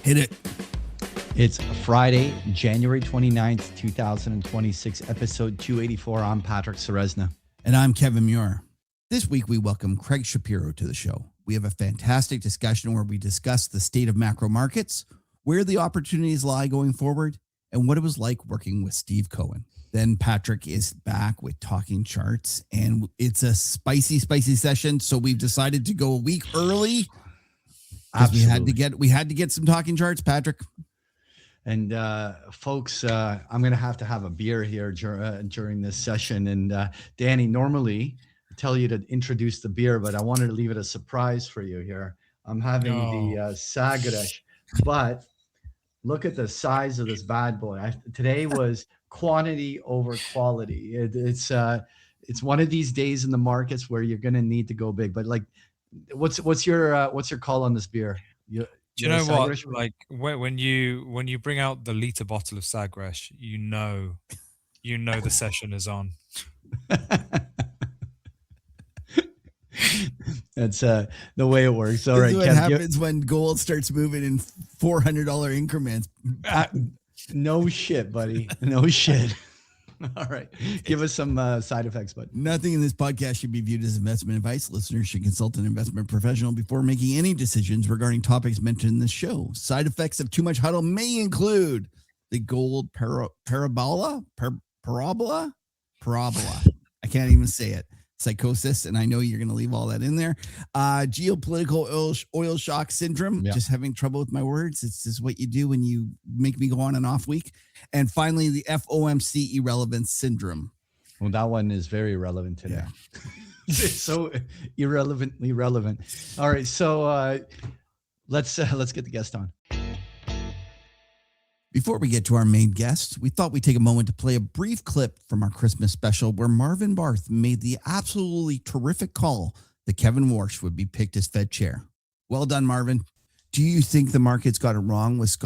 Hit it. It's Friday, January 29th, 2026, episode 284. I'm Patrick Ceresna. And I'm Kevin Muir. This week, we welcome Craig Shapiro to the show. We have a fantastic discussion where we discuss the state of macro markets, where the opportunities lie going forward, and what it was like working with Steve Cohen. Then Patrick is back with talking charts, and it's a spicy session. So we've decided to go a week early. Absolutely. We had to get some talking charts, Patrick. And folks, I'm going to have a beer here during this session. And Danny, normally I tell you to introduce the beer, but I wanted to leave it a surprise for you here. I'm having the Sagres, but look at the size of this bad boy. Today was quantity over quality. It's one of these days in the markets where you're going to need to go big. But like, what's your call on this beer? Do you know what? Like when you bring out the liter bottle of Sagres, you know the session is on. That's the way it works. All this right, is what happens when gold starts moving in $400 increments. No shit, buddy. No shit. All right. Give us some side effects, bud. Nothing in this podcast should be viewed as investment advice. Listeners should consult an investment professional before making any decisions regarding topics mentioned in this show. Side effects of too much huddle may include the gold parabola. I can't even say it. Psychosis, and I know you're going to leave all that in there. Geopolitical oil shock syndrome, Just having trouble with my words. It's just what you do when you make me go on an off week. And finally, the FOMC irrelevance syndrome. Well, that one is very relevant today. Yeah. It's so irrelevantly relevant. All right, so let's get the guest on. Before we get to our main guest, we thought we'd take a moment to play a brief clip from our Christmas special where Marvin Barth made the absolutely terrific call that Kevin Warsh would be picked as Fed chair. Well done, Marvin. Do you think the markets got it wrong with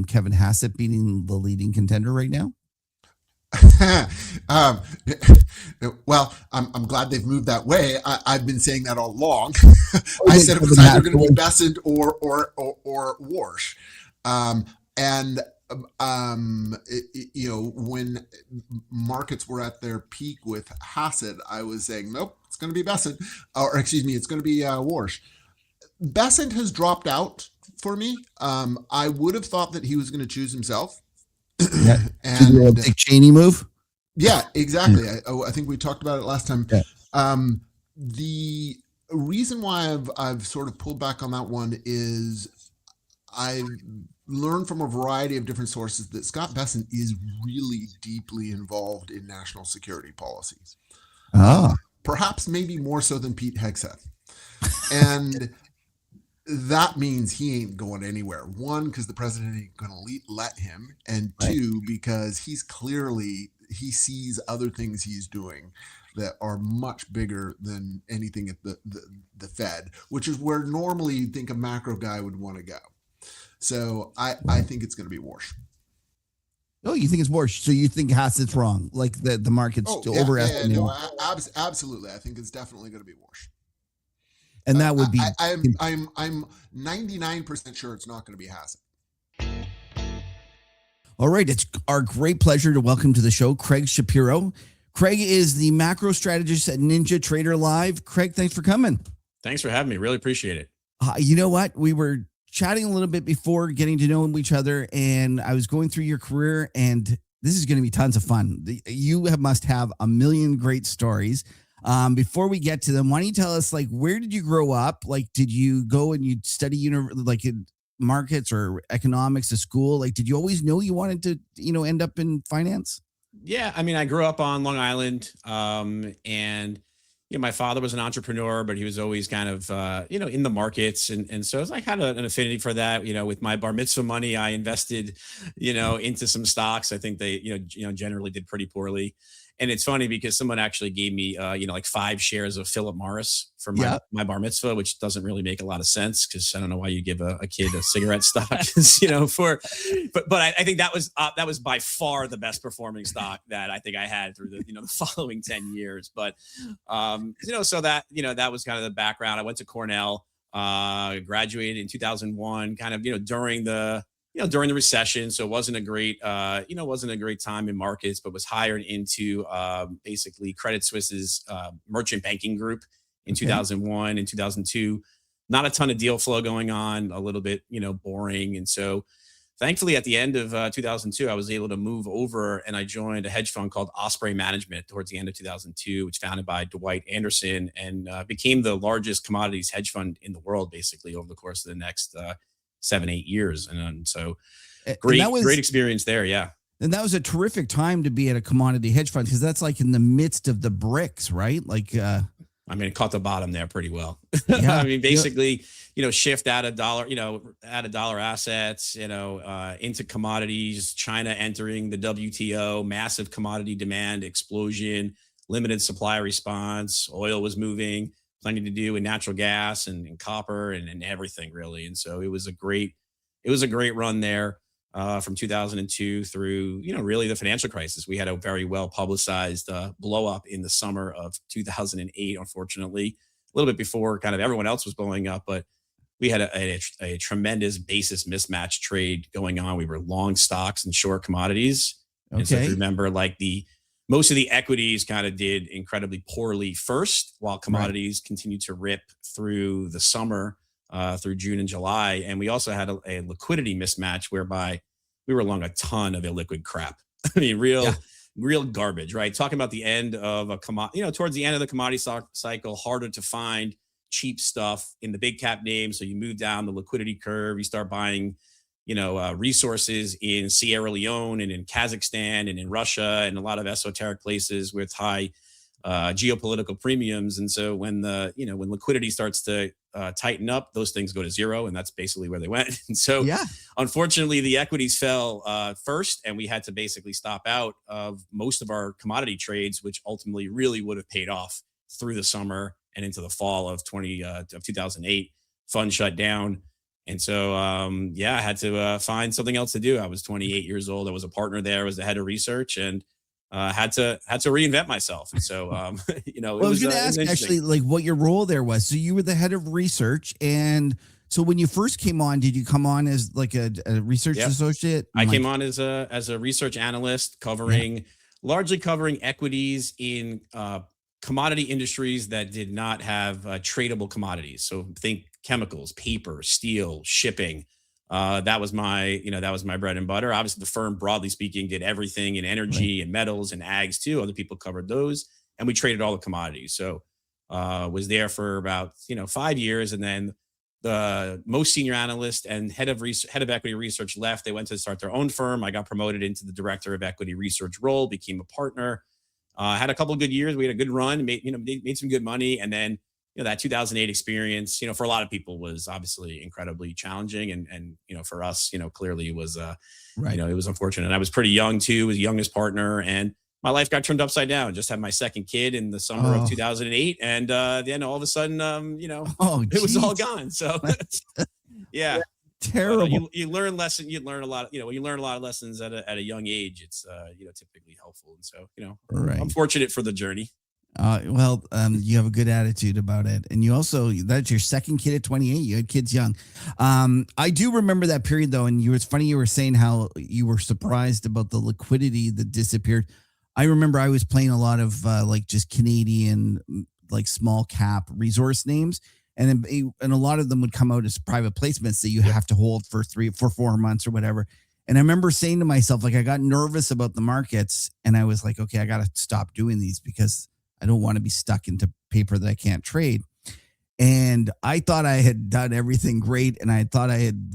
Kevin Hassett being the leading contender right now? Well, I'm glad they've moved that way. I've been saying that all along. I said it was either going to be Bessent or Warsh. When markets were at their peak with Hassett, I was saying, nope, it's going to be Bessent, it's going to be Warsh. Bessent has dropped out for me. I would have thought that he was going to choose himself. Yeah. And Dick Cheney move. Yeah, exactly. I think we talked about it last time. Yeah. The reason why I've sort of pulled back on that one is I learned from a variety of different sources that Scott Bessent is really deeply involved in national security policies. Perhaps maybe more so than Pete Hegseth. And that means he ain't going anywhere. One, because the president ain't going to let him. And two, because he sees other things he's doing that are much bigger than anything at the Fed, which is where normally you'd think a macro guy would want to go. So I think it's going to be Warsh. Oh, you think it's Warsh? So you think Hassett's wrong? Like the market's overestimating? No, absolutely. I think it's definitely going to be Warsh. And that would be. I'm 99% sure it's not going to be Hassett. All right, it's our great pleasure to welcome to the show Craig Shapiro. Craig is the macro strategist at Ninja Trader Live. Craig, thanks for coming. Thanks for having me. Really appreciate it. You know what? We were chatting a little bit before getting to know each other, and I was going through your career, and this is going to be tons of fun. You must have a million great stories. Before we get to them, why don't you tell us, like, where did you grow up? Like, did you go and you study in markets or economics at school? Like, did you always know you wanted to, end up in finance? Yeah, I mean, I grew up on Long Island, and my father was an entrepreneur, but he was always kind of, in the markets. And so I had an affinity for that. With my bar mitzvah money, I invested, into some stocks. I think they, generally did pretty poorly. And it's funny because someone actually gave me, like 5 shares of Philip Morris for my bar mitzvah, which doesn't really make a lot of sense because I don't know why you give a kid a cigarette stock, but I think that was by far the best performing stock that I think I had through the following 10 years. But, so that was kind of the background. I went to Cornell. Graduated in 2001, kind of, during the recession. So it wasn't a great, wasn't a great time in markets, but was hired into basically Credit Suisse's merchant banking group in 2001 and 2002. Not a ton of deal flow going on, a little bit, boring. And so thankfully, at the end of 2002, I was able to move over and I joined a hedge fund called Osprey Management towards the end of 2002, which founded by Dwight Anderson, and became the largest commodities hedge fund in the world, basically over the course of the next 7-8 years. And so great experience there. Yeah. And that was a terrific time to be at a commodity hedge fund, because that's like in the midst of the bricks, right? Like, I mean, it caught the bottom there pretty well. Yeah. I mean, basically, shift out of dollar, out of dollar assets, into commodities, China entering the WTO, massive commodity demand explosion, limited supply response, oil was moving, plenty to do in natural gas and copper and everything really. And so it was a great run there. From 2002 through, really the financial crisis. We had a very well publicized blow up in the summer of 2008, unfortunately, a little bit before kind of everyone else was blowing up, but we had a tremendous basis mismatch trade going on. We were long stocks and short commodities. Okay. And so if you remember, like most of the equities kind of did incredibly poorly first, while commodities continued to rip through the summer, through June and July. And we also had a liquidity mismatch whereby we were long a ton of illiquid crap. I mean, real garbage, right? Talking about the end of a commodity, towards the end of the commodity stock cycle, harder to find cheap stuff in the big cap names. So you move down the liquidity curve, you start buying, resources in Sierra Leone and in Kazakhstan and in Russia and a lot of esoteric places with high geopolitical premiums. And so when when liquidity starts to tighten up, those things go to zero, and that's basically where they went. And so unfortunately the equities fell first, and we had to basically stop out of most of our commodity trades, which ultimately really would have paid off through the summer and into the fall of 2008. Fund shut down. And so, I had to find something else to do. I was 28 years old. I was a partner there. I was the head of research, and had to reinvent myself. And so, I was going to ask actually, like, what your role there was. So you were the head of research, and so when you first came on, did you come on as like a research associate? I came on as a research analyst, largely covering equities in commodity industries that did not have tradable commodities. So think chemicals, paper, steel, shipping. That was my bread and butter. Obviously, the firm, broadly speaking, did everything in energy and metals and ags too. Other people covered those, and we traded all the commodities. So was there for about 5 years, and then the most senior analyst and head of equity research left. They went to start their own firm. I got promoted into the director of equity research role, became a partner. Had a couple of good years. We had a good run, made some good money, and then that 2008 experience, for a lot of people was obviously incredibly challenging. And for us, clearly it was, it was unfortunate. I was pretty young too, was the youngest partner, and my life got turned upside down. Just had my second kid in the summer of 2008. And then all of a sudden, it was all gone. So yeah. Terrible. You learn lessons. You learn a lot. You learn a lot of lessons at a young age. It's typically helpful. And so I'm fortunate for the journey. You have a good attitude about it, and you also, that's your second kid at 28. You had kids young. I do remember that period though, and it's funny you were saying how you were surprised about the liquidity that disappeared. I remember I was playing a lot of like just Canadian like small cap resource names. And a lot of them would come out as private placements that you have to hold for 4 months or whatever. And I remember saying to myself, like, I got nervous about the markets, and I was like, okay, I got to stop doing these because I don't want to be stuck into paper that I can't trade. And I thought I had done everything great, and I thought I had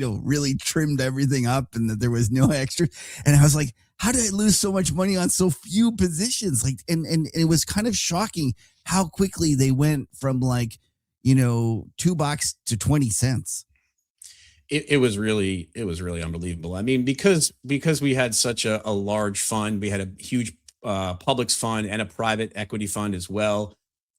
really trimmed everything up, and that there was no extra. And I was like, how did I lose so much money on so few positions? Like, and it was kind of shocking how quickly they went from like, $2 to 20 cents. It was really unbelievable. I mean, because we had such a large fund, we had a huge publics fund and a private equity fund as well.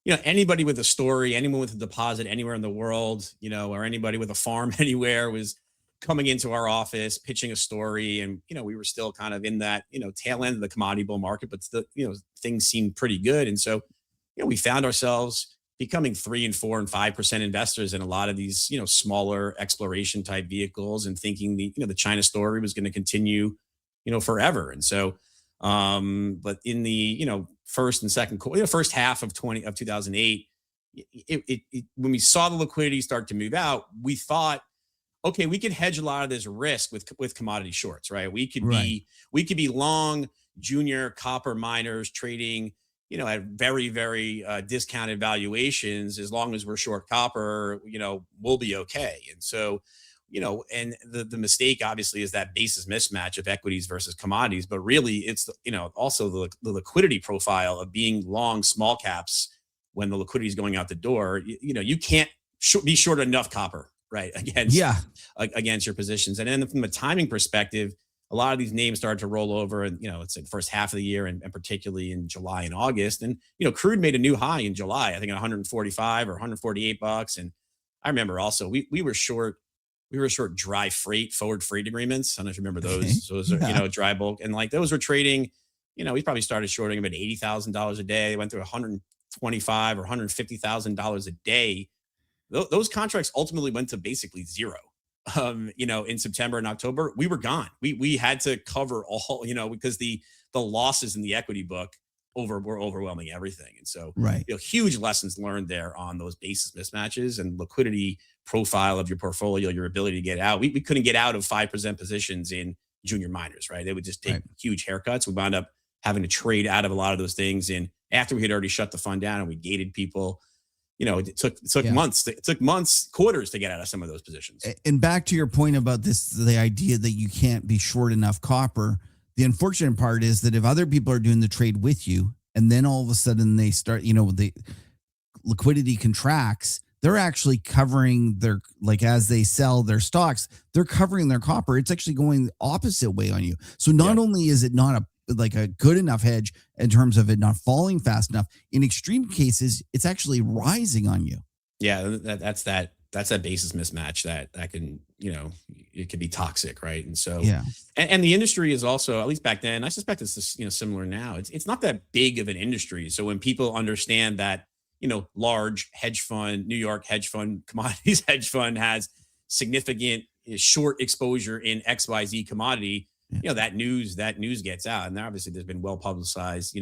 Anybody with a story, anyone with a deposit anywhere in the world, or anybody with a farm anywhere was coming into our office, pitching a story. And, we were still kind of in that, tail end of the commodity bull market, but still, things seemed pretty good. And so, we found ourselves becoming 3 and 4 and 5% investors in a lot of these, smaller exploration type vehicles, and thinking the China story was going to continue, forever. And so, but in the, first and second quarter, first half of 2008, when we saw the liquidity start to move out, we thought, okay, we could hedge a lot of this risk with commodity shorts, right? We could be long junior copper miners trading, at very, very discounted valuations. As long as we're short copper, we'll be okay. And so, and the mistake obviously is that basis mismatch of equities versus commodities, but really it's, also the liquidity profile of being long small caps when the liquidity is going out the door. You can't be short enough copper, right? Against your positions. And then from a timing perspective, a lot of these names started to roll over, and it's in the first half of the year, and particularly in July and August. And crude made a new high in July, I think at 145 or 148 bucks. And I remember also we were short dry freight, forward freight agreements. I don't know if you remember those. Those are dry bulk, and like those were trading. We probably started shorting them at $80,000 a day. They went through $125,000 or $150,000 a day. Those contracts ultimately went to basically zero. In September and October, we were gone. We had to cover all, because the losses in the equity book were overwhelming everything. And so, huge lessons learned there on those basis mismatches and liquidity profile of your portfolio, your ability to get out. We couldn't get out of 5% positions in junior miners, right? They would just take huge haircuts. We wound up having to trade out of a lot of those things. And after we had already shut the fund down and we gated people, it took months. It took months, quarters to get out of some of those positions. And back to your point about this, the idea that you can't be short enough copper. The unfortunate part is that if other people are doing the trade with you, and then all of a sudden they start, the liquidity contracts, they're actually covering their, like as they sell their stocks, they're covering their copper. It's actually going the opposite way on you. So not only is it not a good enough hedge in terms of it not falling fast enough, in extreme cases, it's actually rising on you. Yeah, that's that basis mismatch that can, it can be toxic, right? And so, and the industry is also, at least back then, I suspect it's similar now. It's not that big of an industry. So when people understand that, large hedge fund, New York hedge fund, commodities hedge fund has significant short exposure in XYZ commodity, that news gets out. And obviously there's been well publicized,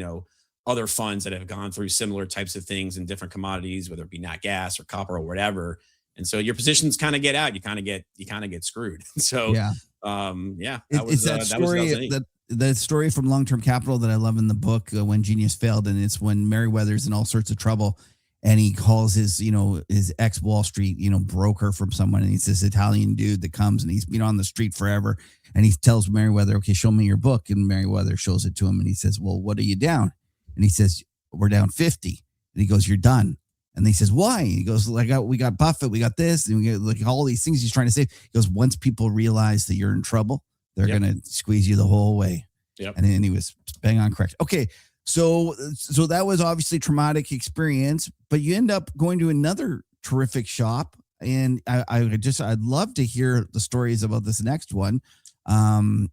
other funds that have gone through similar types of things in different commodities, whether it be nat gas or copper or whatever. And so your positions kind of get out, you kind of get screwed. So, it's that story, the story from Long-Term Capital that I love in the book, When Genius Failed. And it's when Merriweather's in all sorts of trouble, and he calls his ex Wall Street, broker from someone. And he's this Italian dude that comes, and he's been on the street forever. And he tells Merriweather, okay, show me your book. And Merriweather shows it to him. And he says, well, what are you down? And he says, we're down 50. And he goes, you're done. And he says, why? And he goes, we got Buffett, we got this, and we got like all these things he's trying to say. He goes, once people realize that you're in trouble, they're going to squeeze you the whole way. And then he was bang on correct. Okay. So that was obviously a traumatic experience, but you end up going to another terrific shop. And I'd love to hear the stories about this next one. Tell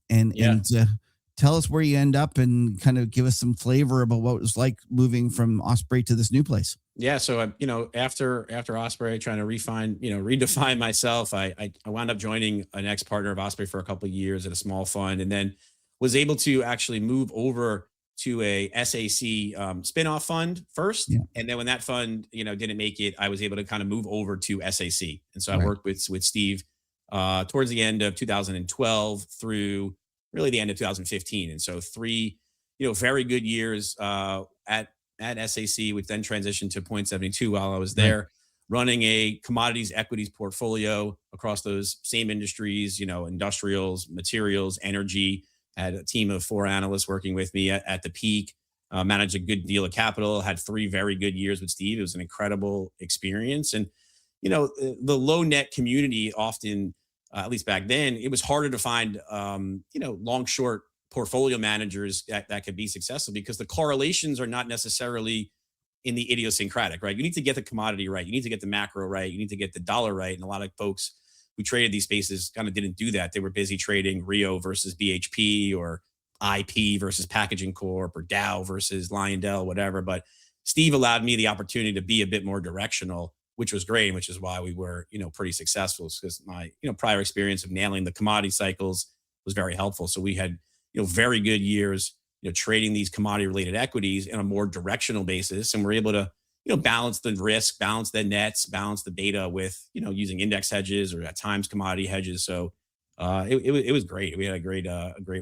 us where you end up and kind of give us some flavor about what it was like moving from Osprey to this new place. Yeah. So, after Osprey, trying to redefine myself, I wound up joining an ex-partner of Osprey for a couple of years at a small fund, and then was able to actually move over to a SAC spinoff fund first. And then when that fund, didn't make it, I was able to kind of move over to SAC. And so I worked with Steve towards the end of 2012 through really the end of 2015. And so 3, very good years at SAC, which then transitioned to Point 72 while I was there, running a commodities equities portfolio across those same industries, industrials, materials, energy. Had a team of 4 analysts working with me at the peak, managed a good deal of capital, had 3 very good years with Steve. It was an incredible experience. And, the low net community often, at least back then, it was harder to find, long, short portfolio managers that could be successful, because the correlations are not necessarily in the idiosyncratic, right? You need to get the commodity right. You need to get the macro right. You need to get the dollar right. And a lot of folks who traded these spaces kind of didn't do that. They were busy trading Rio versus BHP, or IP versus Packaging Corp, or Dow versus Lyondell, whatever. But Steve allowed me the opportunity to be a bit more directional, which was great, which is why we were, pretty successful, because my, prior experience of nailing the commodity cycles was very helpful. So we had, very good years, trading these commodity related equities in a more directional basis. And we're able to, balance the risk, balance the nets, balance the beta with, using index hedges or at times commodity hedges. So it was great. We had a great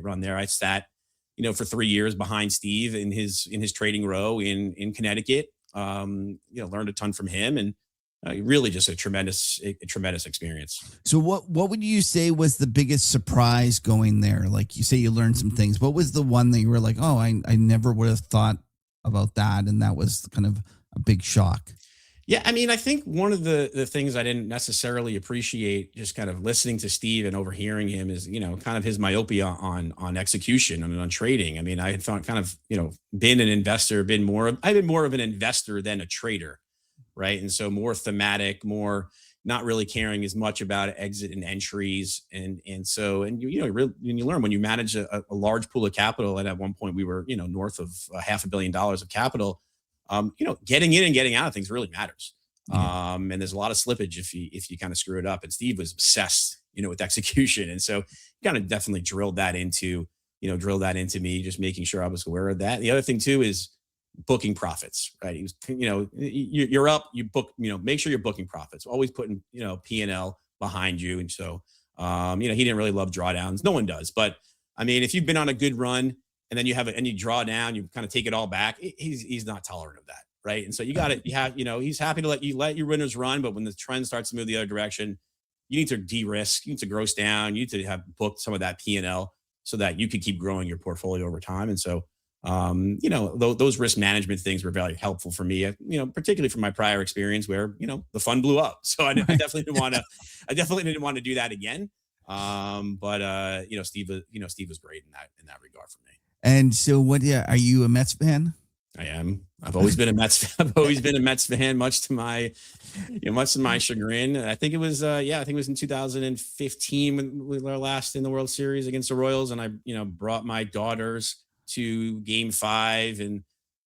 run there. I sat, for 3 years behind Steve in his trading row in Connecticut. Learned a ton from him, and really just a tremendous experience. So what would you say was the biggest surprise going there? Like you say, you learned some things. What was the one that you were like, oh, I never would have thought about that, and that was kind of a big shock? Yeah, I mean, I think one of the things I didn't necessarily appreciate, just kind of listening to Steve and overhearing him, is kind of his myopia on execution and on trading. I mean, I had thought kind of been an investor, I've been more of an investor than a trader, right? And so more thematic, more not really caring as much about exit and entries, and you learn when you manage a large pool of capital, and at one point we were north of $500 million of capital. Getting in and getting out of things really matters. And there's a lot of slippage if you kind of screw it up. And Steve was obsessed, with execution. And so kind of definitely drilled that into me, just making sure I was aware of that. The other thing too is booking profits, right? He was, you're up, you book, make sure you're booking profits, always putting, P&L behind you. And so, he didn't really love drawdowns. No one does. But I mean, if you've been on a good run, and then you draw down, you kind of take it all back. He's not tolerant of that, right? And so he's happy to let your winners run, but when the trend starts to move the other direction, you need to de-risk, you need to gross down, you need to have booked some of that P&L so that you could keep growing your portfolio over time. And so, those risk management things were very helpful for me, particularly from my prior experience where, the fund blew up. So I definitely didn't want to do that again. But Steve was great in that regard for me. And so are you a Mets fan? I am. I've always been a Mets fan. I've always been a Mets fan, much to my chagrin. I think it was in 2015 when we were last in the World Series against the Royals, and I brought my daughters to Game 5, and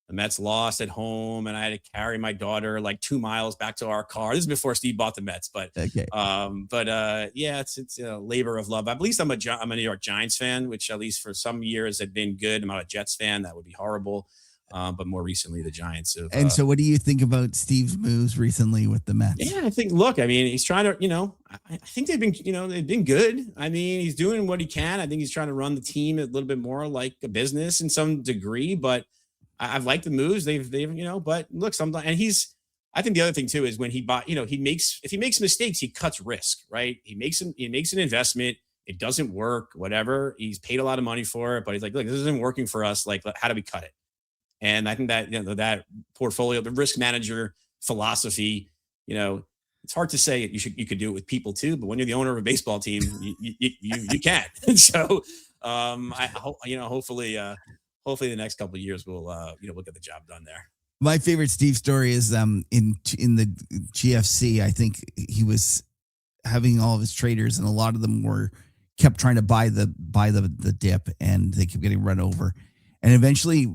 the Mets lost at home, and I had to carry my daughter like 2 miles back to our car. This is before Steve bought the Mets, but okay. It's a labor of love. At least I'm a New York Giants fan, which at least for some years had been good. I'm not a Jets fan. That would be horrible. But more recently, the Giants. So what do you think about Steve's moves recently with the Mets? Yeah, I think, he's trying to, I think they've been good. I mean, he's doing what he can. I think he's trying to run the team a little bit more like a business in some degree, but I've liked the moves. They've but look, sometimes, and I think the other thing too is when if he makes mistakes, he cuts risk, right? He makes an investment. It doesn't work, whatever. He's paid a lot of money for it, but he's like, look, this isn't working for us. Like, how do we cut it? And I think that, that portfolio, the risk manager philosophy, it's hard to say you could do it with people too, but when you're the owner of a baseball team, you can. And so, hopefully the next couple of years we'll get the job done there. My favorite Steve story is in the GFC. I think he was having all of his traders, and a lot of them kept trying to buy the dip, and they kept getting run over. And eventually,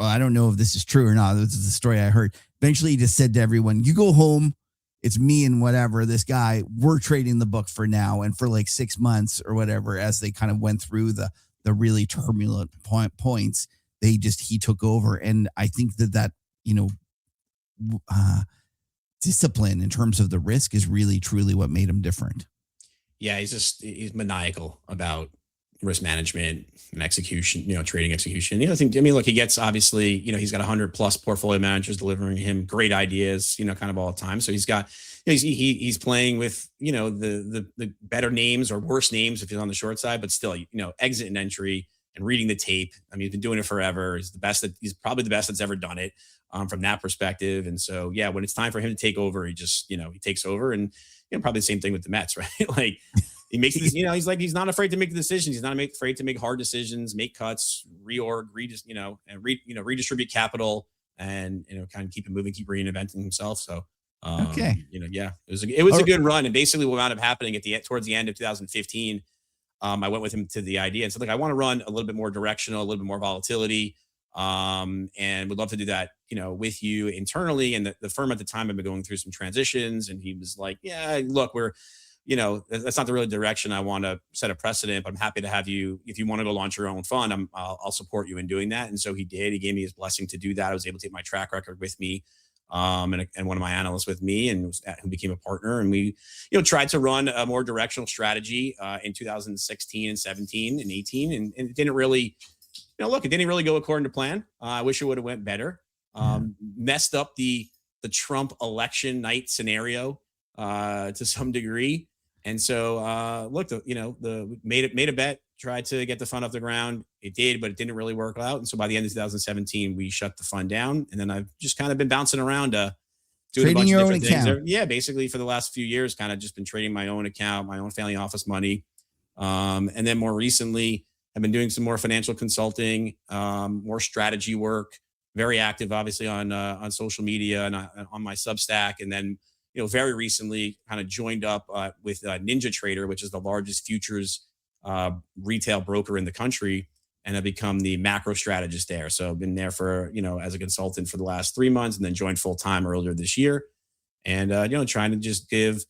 I don't know if this is true or not. This is the story I heard. Eventually, he just said to everyone, "You go home. It's me and whatever, this guy, we're trading the book for now." And for like 6 months or whatever, as they kind of went through the really turbulent points, he took over. And I think that discipline in terms of the risk is really, truly what made him different. Yeah, he's maniacal about risk management and execution, trading execution. Look, he gets, obviously, he's got 100+ portfolio managers delivering him great ideas, kind of all the time. So he's got, he's playing with, the better names or worse names if he's on the short side, but still, exit and entry and reading the tape. I mean, he's been doing it forever. He's probably the best that's ever done it from that perspective. And so, yeah, when it's time for him to take over, he just, he takes over. And probably the same thing with the Mets, right? Like, he makes this, he's not afraid to make the decisions. He's not afraid to make hard decisions, make cuts, redistribute capital, and kind of keep it moving, keep reinventing himself. So okay, it was a good run. And basically, what wound up happening towards the end of 2015, I went with him to the idea and said, "Look, I want to run a little bit more directional, a little bit more volatility. and would love to do that, with you internally. And the firm at the time had been going through some transitions, and he was like, yeah, look, that's not the real direction I want to set a precedent, but I'm happy to have you. If you want to go launch your own fund, I'll support you in doing that. And so he did. He gave me his blessing to do that. I was able to take my track record with me, and one of my analysts with me, and who became a partner. And we, tried to run a more directional strategy in 2016 and 17 and 18, and it didn't really, it didn't really go according to plan. I wish it would have went better. Messed up the Trump election night scenario to some degree. And so, made a bet, tried to get the fund off the ground. It did, but it didn't really work out. And so by the end of 2017, we shut the fund down. And then I've just kind of been bouncing around, doing trading a bunch your of own different things. account. Yeah, basically for the last few years, kind of just been trading my own account, my own family office money. And then more recently, I've been doing some more financial consulting, more strategy work, very active, obviously, on social media and on my Substack. And then, very recently kind of joined up with Ninja Trader, which is the largest futures retail broker in the country, and have become the macro strategist there. So I've been there for, as a consultant for the last 3 months, and then joined full time earlier this year. And, trying to just give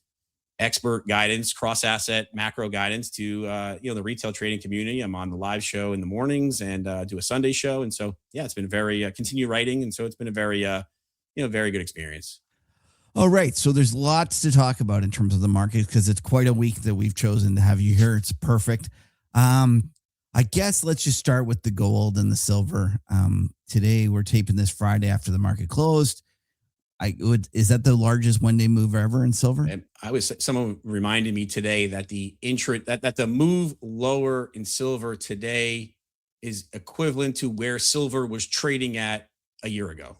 expert guidance, cross asset macro guidance to, the retail trading community. I'm on the live show in the mornings and do a Sunday show. And so, yeah, it's been very continue writing. And so it's been a very, very good experience. All right. So there's lots to talk about in terms of the market because it's quite a week that we've chosen to have you here. It's perfect. I guess let's just start with the gold and the silver. Today we're taping this Friday after the market closed. Is that the largest one-day move ever in silver? And someone reminded me today that that the move lower in silver today is equivalent to where silver was trading at a year ago.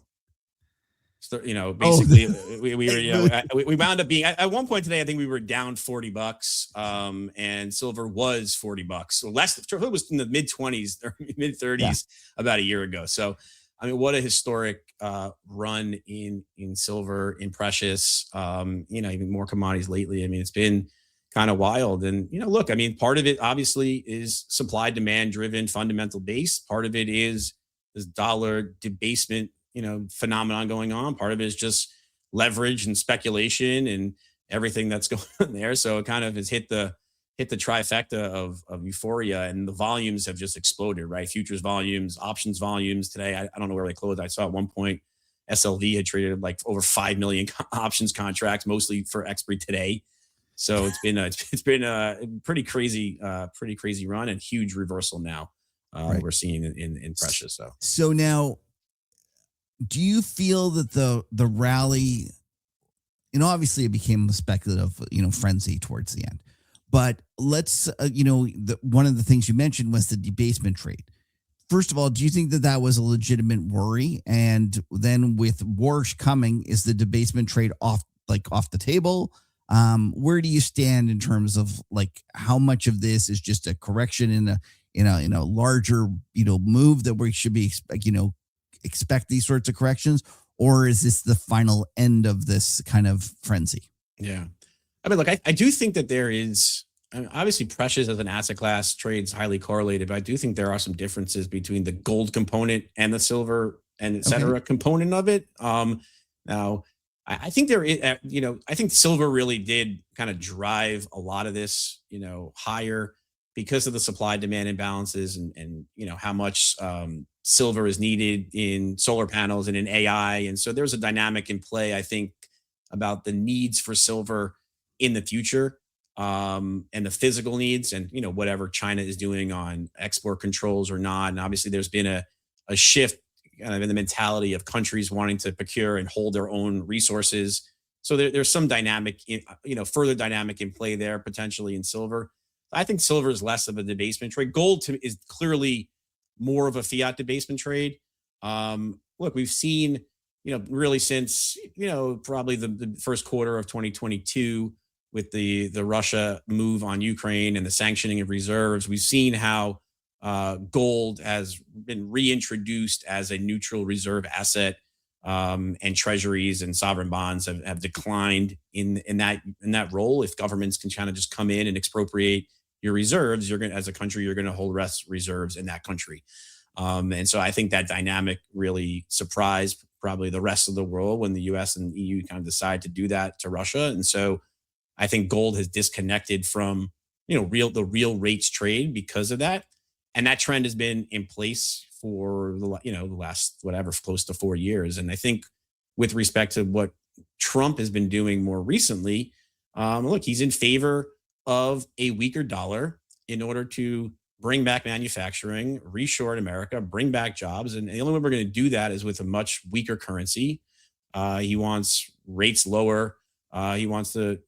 So, basically, we wound up being at one point today. I think we were down $40, and silver was $40, so less. It was in the mid 20s or mid 30s about a year ago. So, I mean, what a historic run in silver, in precious. Even more commodities lately. I mean, it's been kind of wild. And look, I mean, part of it obviously is supply demand driven, fundamental base. Part of it is this dollar debasement phenomenon going on. Part of it is just leverage and speculation and everything that's going on there. So it kind of has hit the trifecta of euphoria, and the volumes have just exploded, right? Futures volumes, options volumes today. I don't know where they closed. I saw at one point SLV had traded like over 5 million options contracts, mostly for expiry today. So it's been a pretty crazy run, and huge reversal now we're seeing in precious. So now, do you feel that the rally, obviously it became a speculative, frenzy towards the end, but let's, one of the things you mentioned was the debasement trade. First of all, do you think that was a legitimate worry? And then with war coming, is the debasement trade off the table? Where do you stand in terms of like how much of this is just a correction in a larger, move that we should be, expect these sorts of corrections, or is this the final end of this kind of frenzy? Yeah. I mean, look, I do think that there is, obviously precious as an asset class trades highly correlated, but I do think there are some differences between the gold component and the silver and et cetera component of it. Now I think there is, I think silver really did kind of drive a lot of this, higher because of the supply demand imbalances and how much silver is needed in solar panels and in AI. And so there's a dynamic in play, I think, about the needs for silver in the future, and the physical needs and, whatever China is doing on export controls or not. And obviously there's been a shift kind of in the mentality of countries wanting to procure and hold their own resources. So there's some dynamic, further dynamic in play there potentially in silver. I think silver is less of a debasement trade. Gold is clearly more of a fiat debasement trade. Look, we've seen, really since, probably the first quarter of 2022 with the Russia move on Ukraine and the sanctioning of reserves, we've seen how gold has been reintroduced as a neutral reserve asset, and treasuries and sovereign bonds have declined in that role. If governments can kind of just come in and expropriate your reserves, as a country, you're going to hold reserves in that country. And so I think that dynamic really surprised probably the rest of the world when the US and EU kind of decide to do that to Russia. And so I think gold has disconnected from, the real rates trade because of that. And that trend has been in place for the last whatever, close to 4 years. And I think with respect to what Trump has been doing more recently, look, he's in favor of a weaker dollar in order to bring back manufacturing, reshore in America, bring back jobs. And the only way we're going to do that is with a much weaker currency. He wants rates lower. He wants to,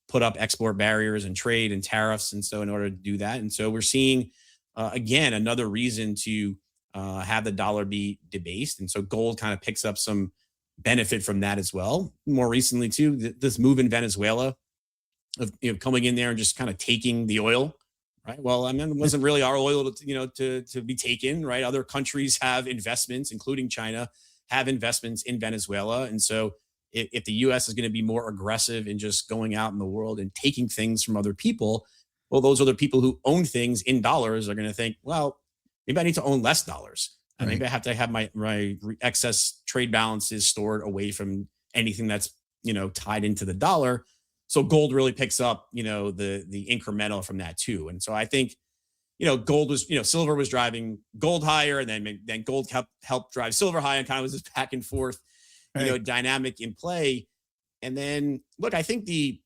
put up export barriers and trade and tariffs. And so in order to do that. And so we're seeing, again, another reason to have the dollar be debased. And so gold kind of picks up some benefit from that as well. More recently, too, this move in Venezuela of coming in there and just kind of taking the oil. Right. Well, I mean, it wasn't really our oil to be taken. Right. Other countries have investments, including China, have investments in Venezuela. And so if the U.S. is going to be more aggressive in just going out in the world and taking things from other people, well, those other people who own things in dollars are going to think, well, maybe I need to own less dollars. Right. Maybe I have to have my excess trade balances stored away from anything that's, tied into the dollar. So gold really picks up, the incremental from that too. And so I think, gold was, silver was driving gold higher, and then gold helped drive silver higher, and kind of was this back and forth, dynamic in play. And then look, I think the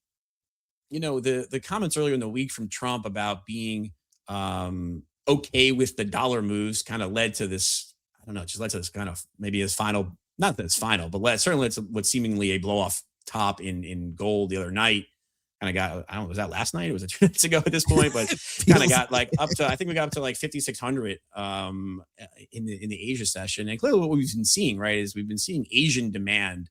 comments earlier in the week from Trump about being okay with the dollar moves kind of led to this, I don't know, just led to this kind of maybe his final, not that it's final, but certainly it's what seemingly a blow off top in gold the other night. Kind of got, I don't know, was that last night? It was 2 nights ago at this point, but kind of got like up to, I think we got up to like 5,600 in the Asia session. And clearly what we've been seeing, right, is we've been seeing Asian demand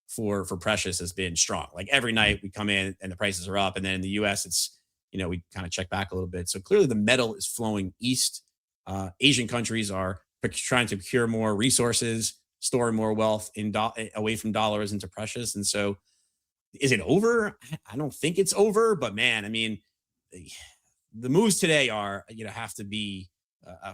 for precious has been strong. Like every night we come in and the prices are up. And then in the US, it's, we kind of check back a little bit. So clearly the metal is flowing east. Asian countries are trying to procure more resources, store more wealth away from dollars into precious. And so is it over? I don't think it's over, but man, I mean, the moves today are, have to be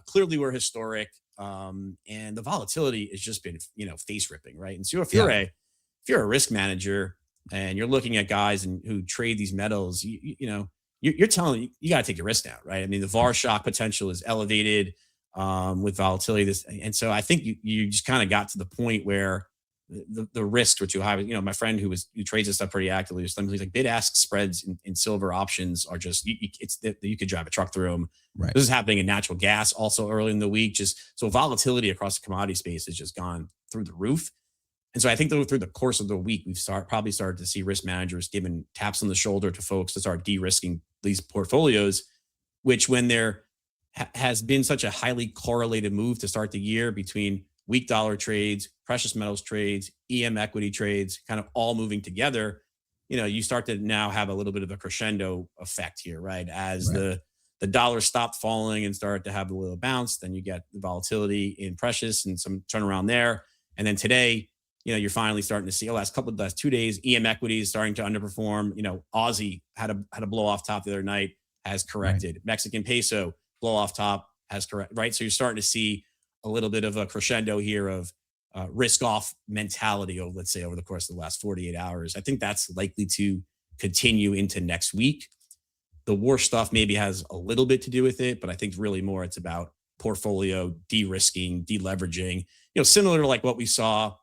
clearly we're historic. And the volatility has just been, face ripping, right? And so if you're a risk manager and you're looking at guys who trade these metals, you're telling you got to take your risk down, right? I mean, the VAR shock potential is elevated with volatility. And so I think you just kind of got to the point where the risk were too high. My friend who trades this stuff pretty actively, he's like bid ask spreads in silver options are just you could drive a truck through them. Right. This is happening in natural gas also early in the week. Just so volatility across the commodity space has just gone through the roof. And so I think through the course of the week, we've probably started to see risk managers giving taps on the shoulder to folks to start de-risking these portfolios, which when there has been such a highly correlated move to start the year between weak dollar trades, precious metals trades, EM equity trades, kind of all moving together, you start to now have a little bit of a crescendo effect here, right? As the dollar stopped falling and started to have a little bounce, then you get the volatility in precious and some turnaround there. And then today, you're finally starting to see the last 2 days, EM equities starting to underperform. Aussie had a blow off top the other night, has corrected. Right. Mexican peso blow off top has corrected, right? So you're starting to see a little bit of a crescendo here of risk off mentality over the course of the last 48 hours. I think that's likely to continue into next week. The war stuff maybe has a little bit to do with it, but I think really more it's about portfolio de-risking, de-leveraging, similar to like what we saw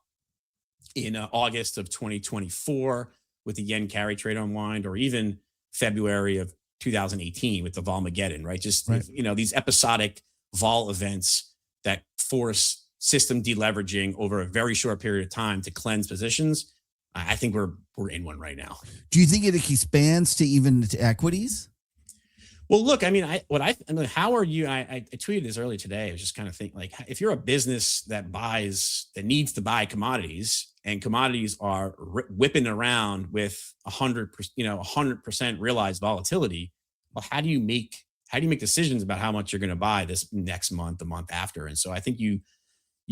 in August of 2024 with the yen carry trade unwind, or even February of 2018 with the Volmageddon, right? Just, these episodic vol events that force system deleveraging over a very short period of time to cleanse positions. I think we're in one right now. Do you think it expands to even to equities? Well, look, I mean, how are you? I tweeted this earlier today. I was just kind of thinking, like, if you're a business that needs to buy commodities, and commodities are whipping around with 100% realized volatility, well, how do you make decisions about how much you're going to buy this next month, the month after? And so I think you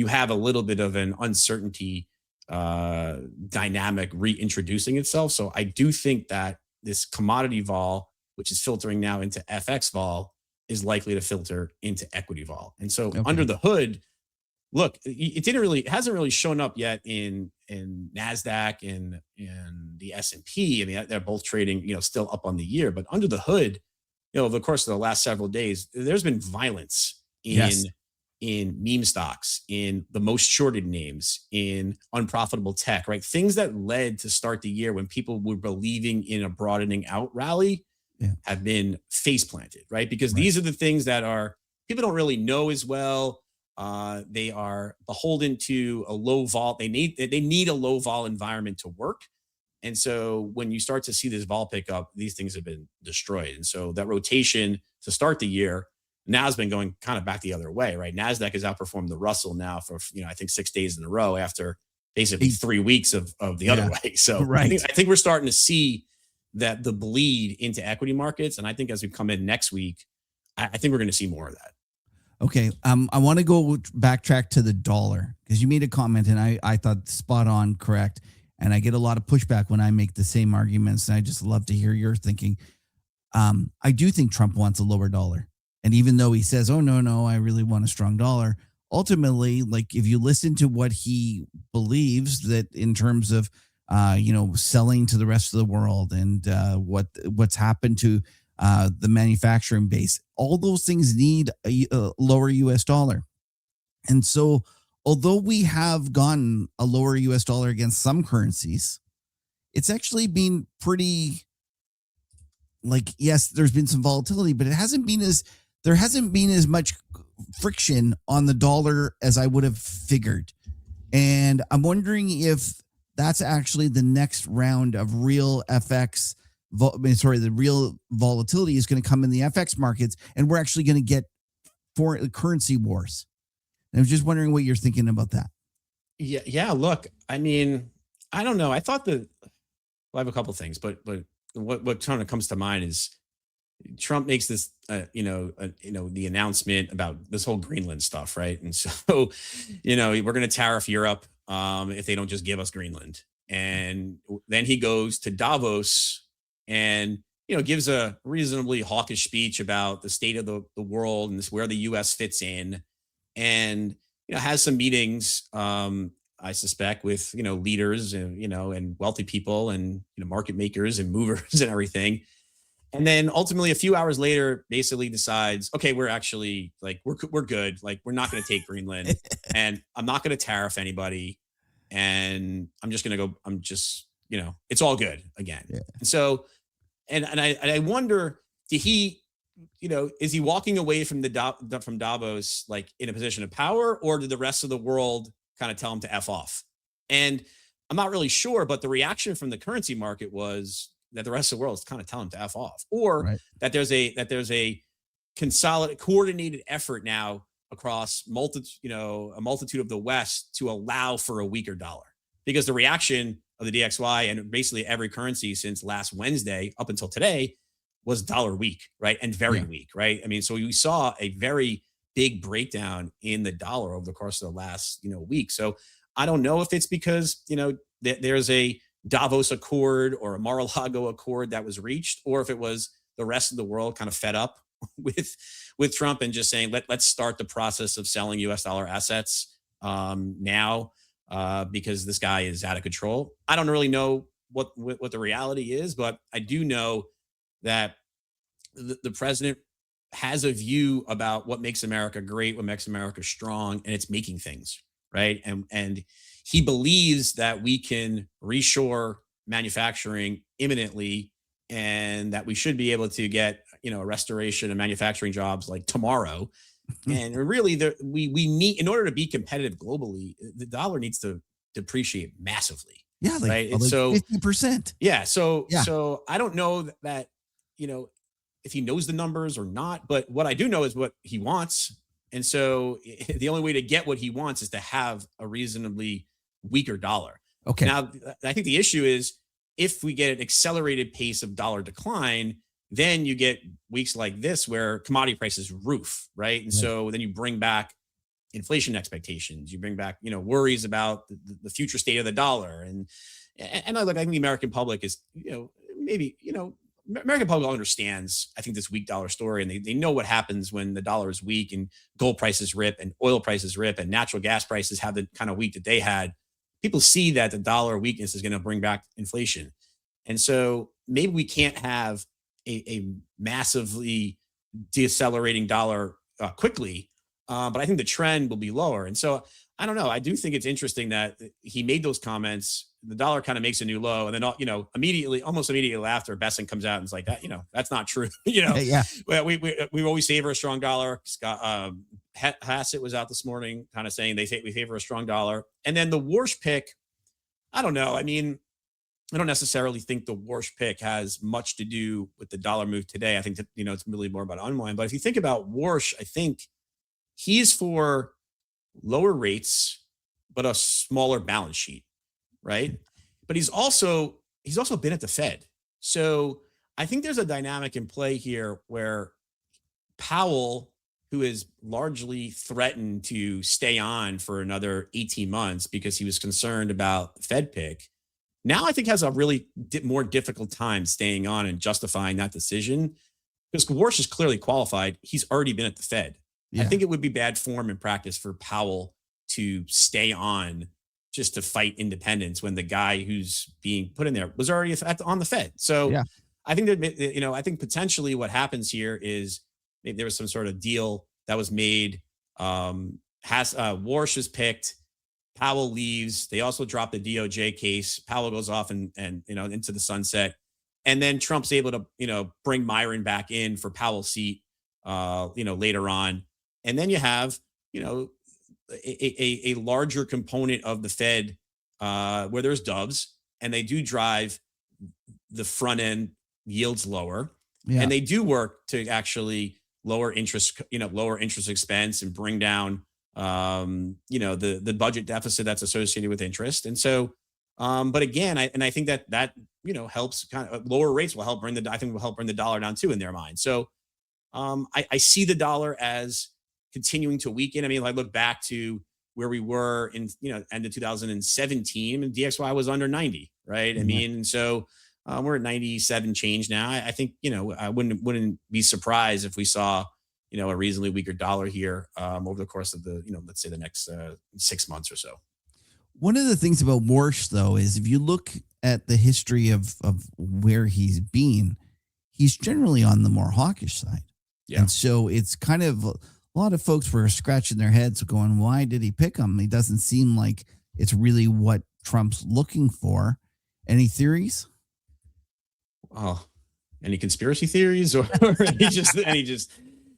have a little bit of an uncertainty dynamic reintroducing itself. So I do think that this commodity vol, which is filtering now into FX vol, is likely to filter into equity vol. And so under the hood, look, it hasn't really shown up yet in NASDAQ and the S&P. I mean, they're both trading, still up on the year, but under the hood, over the course of the last several days, there's been violence in meme stocks, in the most shorted names, in unprofitable tech, right? Things that led to start the year when people were believing in a broadening out rally have been face planted, right? Because these are the things that people don't really know as well. They are beholden to a low vol. They need a low vol environment to work. And so when you start to see this vol pick up, these things have been destroyed. And so that rotation to start the year now has been going kind of back the other way, right? NASDAQ has outperformed the Russell now for, I think 6 days in a row after basically 3 weeks of the other way. So I think we're starting to see that the bleed into equity markets. And I think as we come in next week, I think we're going to see more of that. Okay. I want to go backtrack to the dollar because you made a comment and I thought spot on correct. And I get a lot of pushback when I make the same arguments. And I just love to hear your thinking. I do think Trump wants a lower dollar. And even though he says, oh, no, I really want a strong dollar. Ultimately, like if you listen to what he believes that in terms of, selling to the rest of the world and what's happened to the manufacturing base, all those things need a lower US dollar. And so although we have gotten a lower US dollar against some currencies, it's actually been pretty yes, there's been some volatility, but there hasn't been as much friction on the dollar as I would have figured. And I'm wondering if that's actually the next round of real FX. The real volatility is going to come in the FX markets, and we're actually going to get foreign currency wars. And I was just wondering what you're thinking about that. Yeah. Look, I mean, I don't know. I thought I have a couple of things, but what kind of comes to mind is Trump makes this, the announcement about this whole Greenland stuff, right? And so, we're going to tariff Europe if they don't just give us Greenland. And then he goes to Davos and, gives a reasonably hawkish speech about the state of the world and where the U.S. fits in, and has some meetings, I suspect, with leaders and and wealthy people and market makers and movers and everything. And then ultimately, a few hours later, basically decides, okay, we're actually we're good. We're not going to take Greenland, and I'm not going to tariff anybody, and I'm just going to go. I'm just it's all good again. Yeah. And so, and I wonder, did he, is he walking away from from Davos in a position of power, or did the rest of the world kind of tell him to F off? And I'm not really sure, but the reaction from the currency market was that the rest of the world is kind of telling him to F off, or that there's a coordinated effort now across a multitude of the West to allow for a weaker dollar, because the reaction of the DXY and basically every currency since last Wednesday up until today was dollar weak, right? And very weak, right? I mean, so we saw a very big breakdown in the dollar over the course of the last, week. So I don't know if it's because, there's a Davos Accord or a Mar-a-Lago Accord that was reached, or if it was the rest of the world kind of fed up with Trump and just saying, let's start the process of selling US dollar assets now because this guy is out of control. I don't really know what the reality is, but I do know that the president has a view about what makes America great, what makes America strong, and it's making things, right? And he believes that we can reshore manufacturing imminently, and that we should be able to get, a restoration of manufacturing jobs like tomorrow. And really, we need, in order to be competitive globally, the dollar needs to depreciate massively. Yeah, right. So 50%. Yeah. So I don't know that, if he knows the numbers or not, but what I do know is what he wants. And so the only way to get what he wants is to have a reasonably weaker dollar. Okay. Now, I think the issue is if we get an accelerated pace of dollar decline, then you get weeks like this where commodity prices roof, right? And so then you bring back inflation expectations, you bring back, worries about the future state of the dollar. And I think the American public is, maybe, American public understands, I think, this weak dollar story, and they know what happens when the dollar is weak and gold prices rip and oil prices rip and natural gas prices have the kind of week that they had. People see that the dollar weakness is going to bring back inflation. And so maybe we can't have a massively decelerating dollar quickly, but I think the trend will be lower. And so I don't know. I do think it's interesting that he made those comments. The dollar kind of makes a new low, and then almost immediately after, Besson comes out and is like, that that's not true. Yeah. Well, we always favor a strong dollar. Scott Hassett was out this morning, kind of saying we favor a strong dollar. And then the Warsh pick, I don't know. I mean, I don't necessarily think the Warsh pick has much to do with the dollar move today. I think that, it's really more about unwind. But if you think about Warsh, I think he's for lower rates, but a smaller balance sheet, right? But he's also been at the Fed. So I think there's a dynamic in play here where Powell, who is largely threatened to stay on for another 18 months because he was concerned about the Fed pick, now I think has a really more difficult time staying on and justifying that decision, because Warsh is clearly qualified. He's already been at the Fed. Yeah. I think it would be bad form and practice for Powell to stay on just to fight independence when the guy who's being put in there was already on the Fed. So yeah. I think that, I think potentially what happens here is maybe there was some sort of deal that was made. Warsh is picked. Powell leaves. They also drop the DOJ case. Powell goes off and into the sunset. And then Trump's able to, bring Myron back in for Powell's seat, later on. And then you have, a larger component of the Fed where there's doves, and they do drive the front end yields lower. Yeah. And they do work to actually lower interest expense and bring down, the budget deficit that's associated with interest. And so, but again, I think that helps kind of lower rates will help bring the dollar down too in their mind. So I see the dollar as continuing to weaken. I mean, I look back to where we were in, end of 2017, and DXY was under 90, right? Mm-hmm. I mean, so we're at 97 change now. I think, I wouldn't be surprised if we saw, a reasonably weaker dollar here over the course of the, let's say the next 6 months or so. One of the things about Warsh, though, is if you look at the history of where he's been, he's generally on the more hawkish side. Yeah. And so it's kind of a lot of folks were scratching their heads going, why did he pick him? He doesn't seem like it's really what Trump's looking for. Any theories? Oh, any conspiracy theories or any just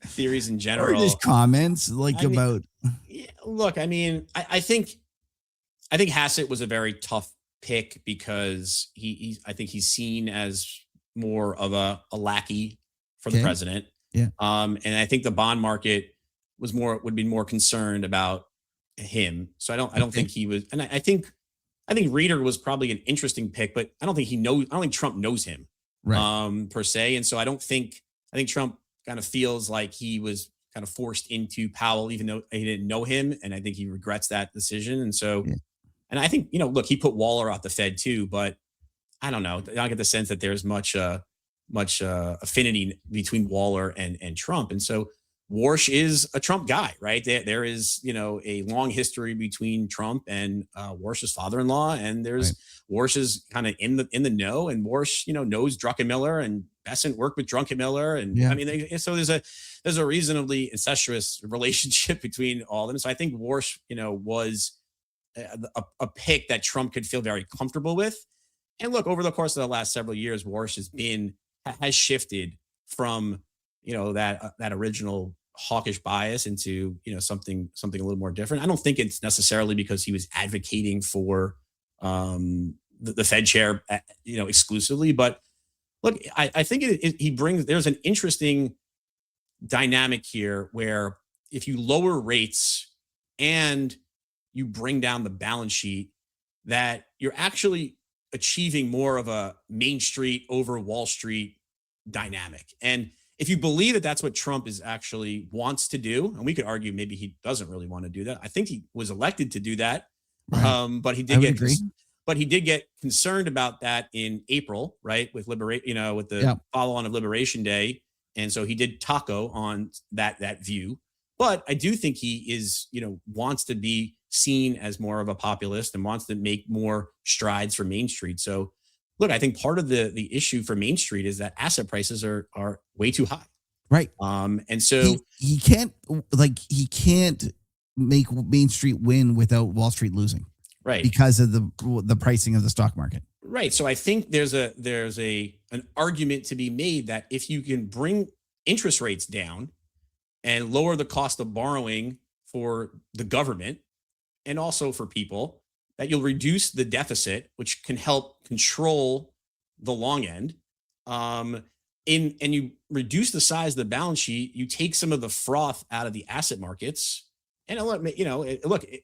theories in general? Or just comments about. Yeah, look, I mean, I think Hassett was a very tough pick because I think he's seen as more of a lackey for the president. Yeah. And I think the bond market would be more concerned about him. So I don't think he was, and I think Reader was probably an interesting pick, but I don't think Trump knows him, right. Per se. And so I think Trump kind of feels like he was kind of forced into Powell, even though he didn't know him. And I think he regrets that decision. And so, and I think, look, he put Waller out the Fed too, but I don't know. I don't get the sense that there's much affinity between Waller and Trump. And so Warsh is a Trump guy, right? There is, a long history between Trump and Warsh's father-in-law, and there's Warsh is kind of in the know, and Warsh, knows Druckenmiller, and Besson worked with Druckenmiller, and I mean, so there's a reasonably incestuous relationship between all of them. So I think Warsh, was a pick that Trump could feel very comfortable with. And look, over the course of the last several years, Warsh has shifted from, that original hawkish bias into, something a little more different. I don't think it's necessarily because he was advocating for the Fed chair, exclusively. But look, I think there's an interesting dynamic here where if you lower rates and you bring down the balance sheet, that you're actually achieving more of a Main Street over Wall Street dynamic. And if you believe that that's what Trump is actually wants to do, and we could argue maybe he doesn't really want to do that. I think he was elected to do that. Right. But he did but he did get concerned about that in April, right? With with the follow-on of Liberation Day. And so he did taco on that view. But I do think he is, wants to be seen as more of a populist and wants to make more strides for Main Street. So look, I think part of the issue for Main Street is that asset prices are way too high. Right. And so he can't make Main Street win without Wall Street losing. Right. Because of the pricing of the stock market. Right. So I think there's an argument to be made that if you can bring interest rates down and lower the cost of borrowing for the government and also for people, that you'll reduce the deficit, which can help control the long end. And you reduce the size of the balance sheet, you take some of the froth out of the asset markets. And look,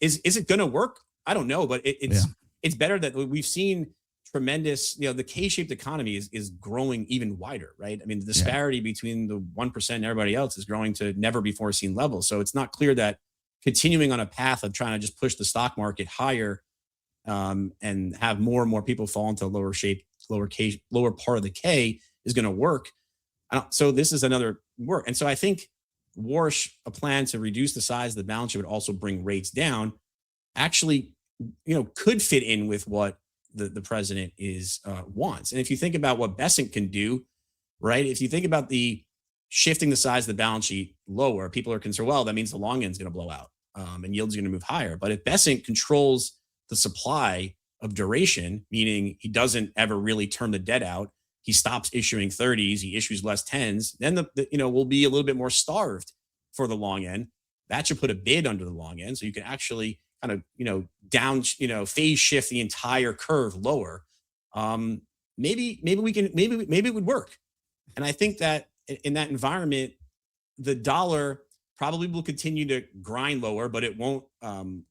is it going to work? I don't know, but it's better that we've seen tremendous, the K-shaped economy is growing even wider, right? I mean, the disparity between the 1% and everybody else is growing to never before seen levels. So it's not clear that continuing on a path of trying to just push the stock market higher and have more and more people fall into lower part of the K is going to work. So this is another work. And so I think Warsh, a plan to reduce the size of the balance sheet would also bring rates down, actually, could fit in with what the president wants. And if you think about what Bessent can do, right? If you think about the shifting the size of the balance sheet lower, people are concerned, well, that means the long end is going to blow out and yields are going to move higher. But if Bessent controls the supply of duration, meaning he doesn't ever really turn the debt out, he stops issuing 30s, he issues less 10s, then we'll be a little bit more starved for the long end. That should put a bid under the long end. So you can actually kind of, down, phase shift the entire curve lower. Maybe it would work. And I think that in that environment, the dollar probably will continue to grind lower, but it won't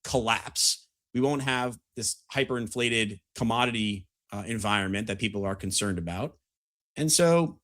collapse. We won't have this hyperinflated commodity environment that people are concerned about. And so,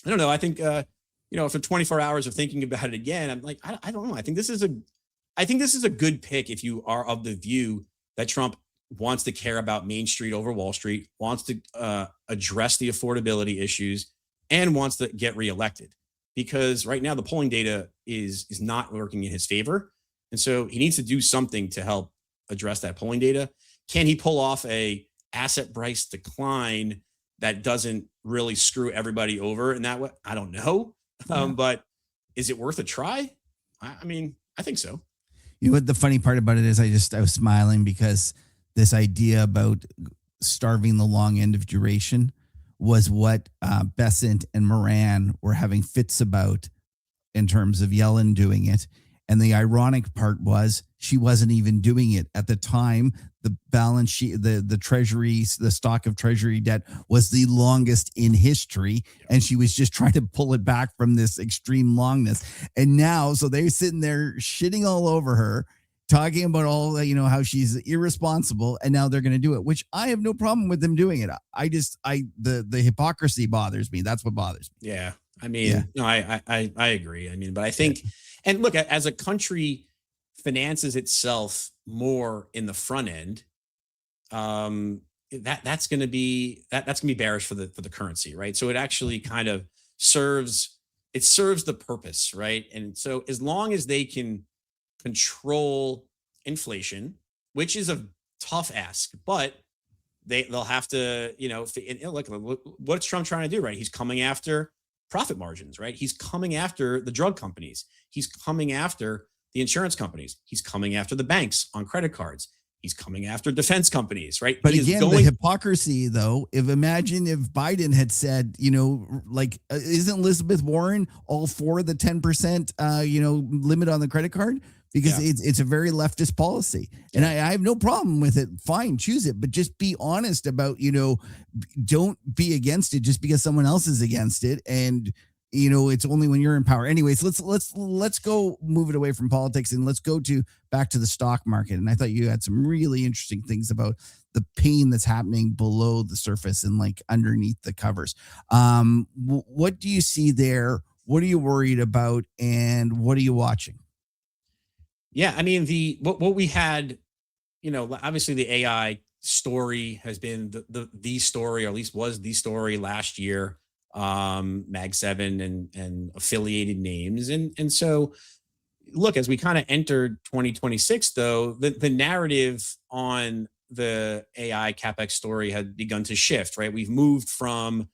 I don't know. I think, after 24 hours of thinking about it again, I'm like, I don't know. I think this is a good pick if you are of the view that Trump wants to care about Main Street over Wall Street, wants to address the affordability issues, and wants to get reelected. Because right now the polling data is not working in his favor. And so he needs to do something to help address that polling data. Can he pull off a asset price decline that doesn't really screw everybody over in that way? I don't know. But is it worth a try? I mean, I think so. You know what the funny part about it is? I was smiling because this idea about starving the long end of duration was what Bessent and Moran were having fits about in terms of Yellen doing it. And the ironic part was she wasn't even doing it at the time. The balance sheet, the treasury, the stock of treasury debt was the longest in history. And she was just trying to pull it back from this extreme longness. And now, so they're sitting there shitting all over her, talking about all, how she's irresponsible. And now they're going to do it, which I have no problem with them doing it. The hypocrisy bothers me. That's what bothers me. Yeah. I mean, no, I agree. I mean, but I think, and look, as a country finances itself more in the front end, that's going to be bearish for the currency, right? So it actually kind of serves the purpose, right? And so as long as they can control inflation, which is a tough ask, but they'll have to, look, what's Trump trying to do, right? He's coming after profit margins, right? He's coming after the drug companies. He's coming after the insurance companies. He's coming after the banks on credit cards. He's coming after defense companies, right? But again, the hypocrisy, though, imagine if Biden had said, isn't Elizabeth Warren all for the 10%, limit on the credit card? Because it's a very leftist policy. And I have no problem with it. Fine, choose it. But just be honest about, don't be against it just because someone else is against it. And, it's only when you're in power. Anyways, let's go move it away from politics and let's go back to the stock market. And I thought you had some really interesting things about the pain that's happening below the surface and like underneath the covers. What do you see there? What are you worried about? And what are you watching? Yeah, I mean, what we had, obviously the AI story has been the story, or at least was the story last year. Mag 7 and affiliated names. And so look, as we kind of entered 2026, though, the narrative on the AI CapEx story had begun to shift, right? We've moved from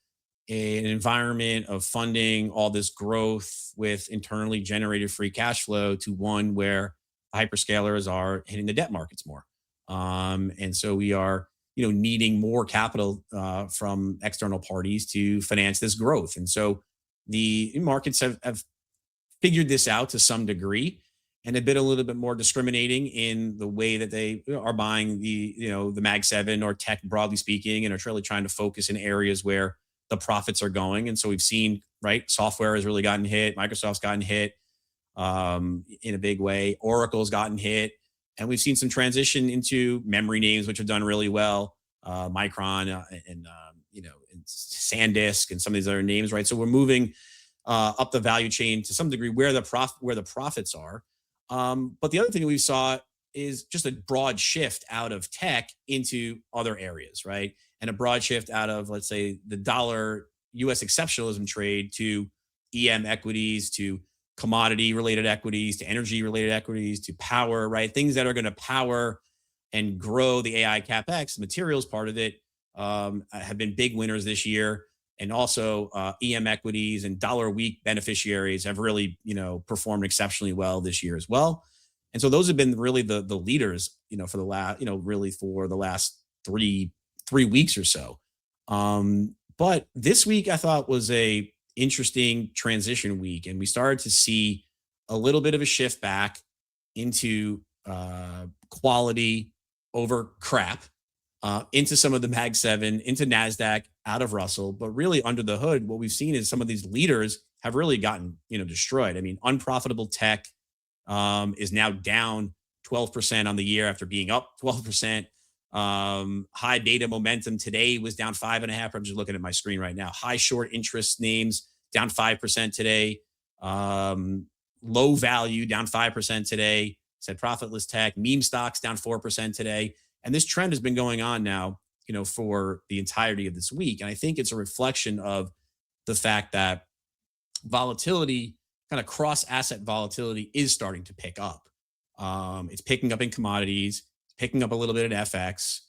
an environment of funding all this growth with internally generated free cash flow to one where hyperscalers are hitting the debt markets more. And so we are, needing more capital from external parties to finance this growth. And so the markets have figured this out to some degree and have been a little bit more discriminating in the way that they are buying the Mag 7 or tech broadly speaking, and are really trying to focus in areas where the profits are going. And so we've seen, right, software has really gotten hit. Microsoft's gotten hit in a big way. Oracle's gotten hit. And we've seen some transition into memory names, which have done really well. Micron and SanDisk and some of these other names, right? So we're moving up the value chain to some degree where the profits are. But the other thing we saw is just a broad shift out of tech into other areas, right? And a broad shift out of, let's say, the dollar US exceptionalism trade to EM equities, to commodity related equities, to energy related equities, to power, right? Things that are going to power and grow the AI CapEx, the materials part of it, have been big winners this year. And also EM equities and dollar week beneficiaries have really, performed exceptionally well this year as well. And so those have been really the leaders, for the last, really for the last three weeks or so. But this week I thought was a interesting transition week, and we started to see a little bit of a shift back into quality over crap, into some of the Mag 7, into NASDAQ, out of Russell. But really under the hood, what we've seen is some of these leaders have really gotten, destroyed. I mean, unprofitable tech is now down 12% on the year after being up 12%. High beta momentum today was down 5.5%. I'm just looking at my screen right now. High short interest names down 5% today. Low value down 5% today. Said profitless tech, meme stocks down 4% today. And this trend has been going on now, for the entirety of this week. And I think it's a reflection of the fact that volatility, kind of cross asset volatility, is starting to pick up. It's picking up in commodities, picking up a little bit in FX.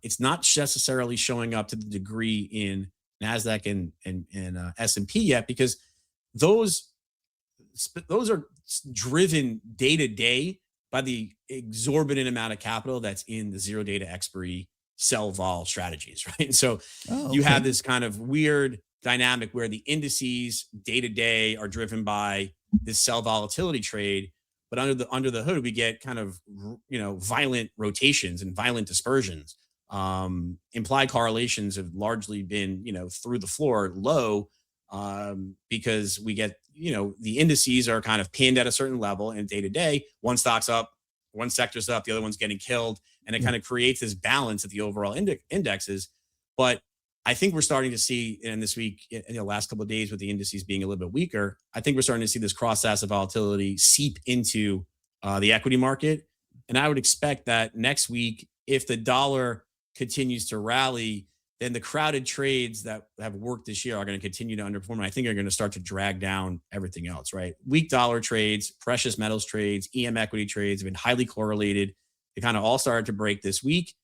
It's not necessarily showing up to the degree in NASDAQ and S&P yet, because those are driven day to day by the exorbitant amount of capital that's in the zero data expiry sell vol strategies, right? And so you have this kind of weird dynamic where the indices day to day are driven by this sell volatility trade, but under the hood we get kind of violent rotations and violent dispersions. Implied correlations have largely been through the floor low, because we get the indices are kind of pinned at a certain level, and day to day one stock's up, one sector's up, the other one's getting killed, and it kind of creates this balance at the overall indexes. But I think we're starting to see, in this week, in the last couple of days, with the indices being a little bit weaker, I think we're starting to see this cross asset volatility seep into the equity market. And I would expect that next week, if the dollar continues to rally, then the crowded trades that have worked this year are going to continue to underperform. And I think are going to start to drag down everything else, right? Weak dollar trades, precious metals trades, EM equity trades have been highly correlated. They kind of all started to break this week.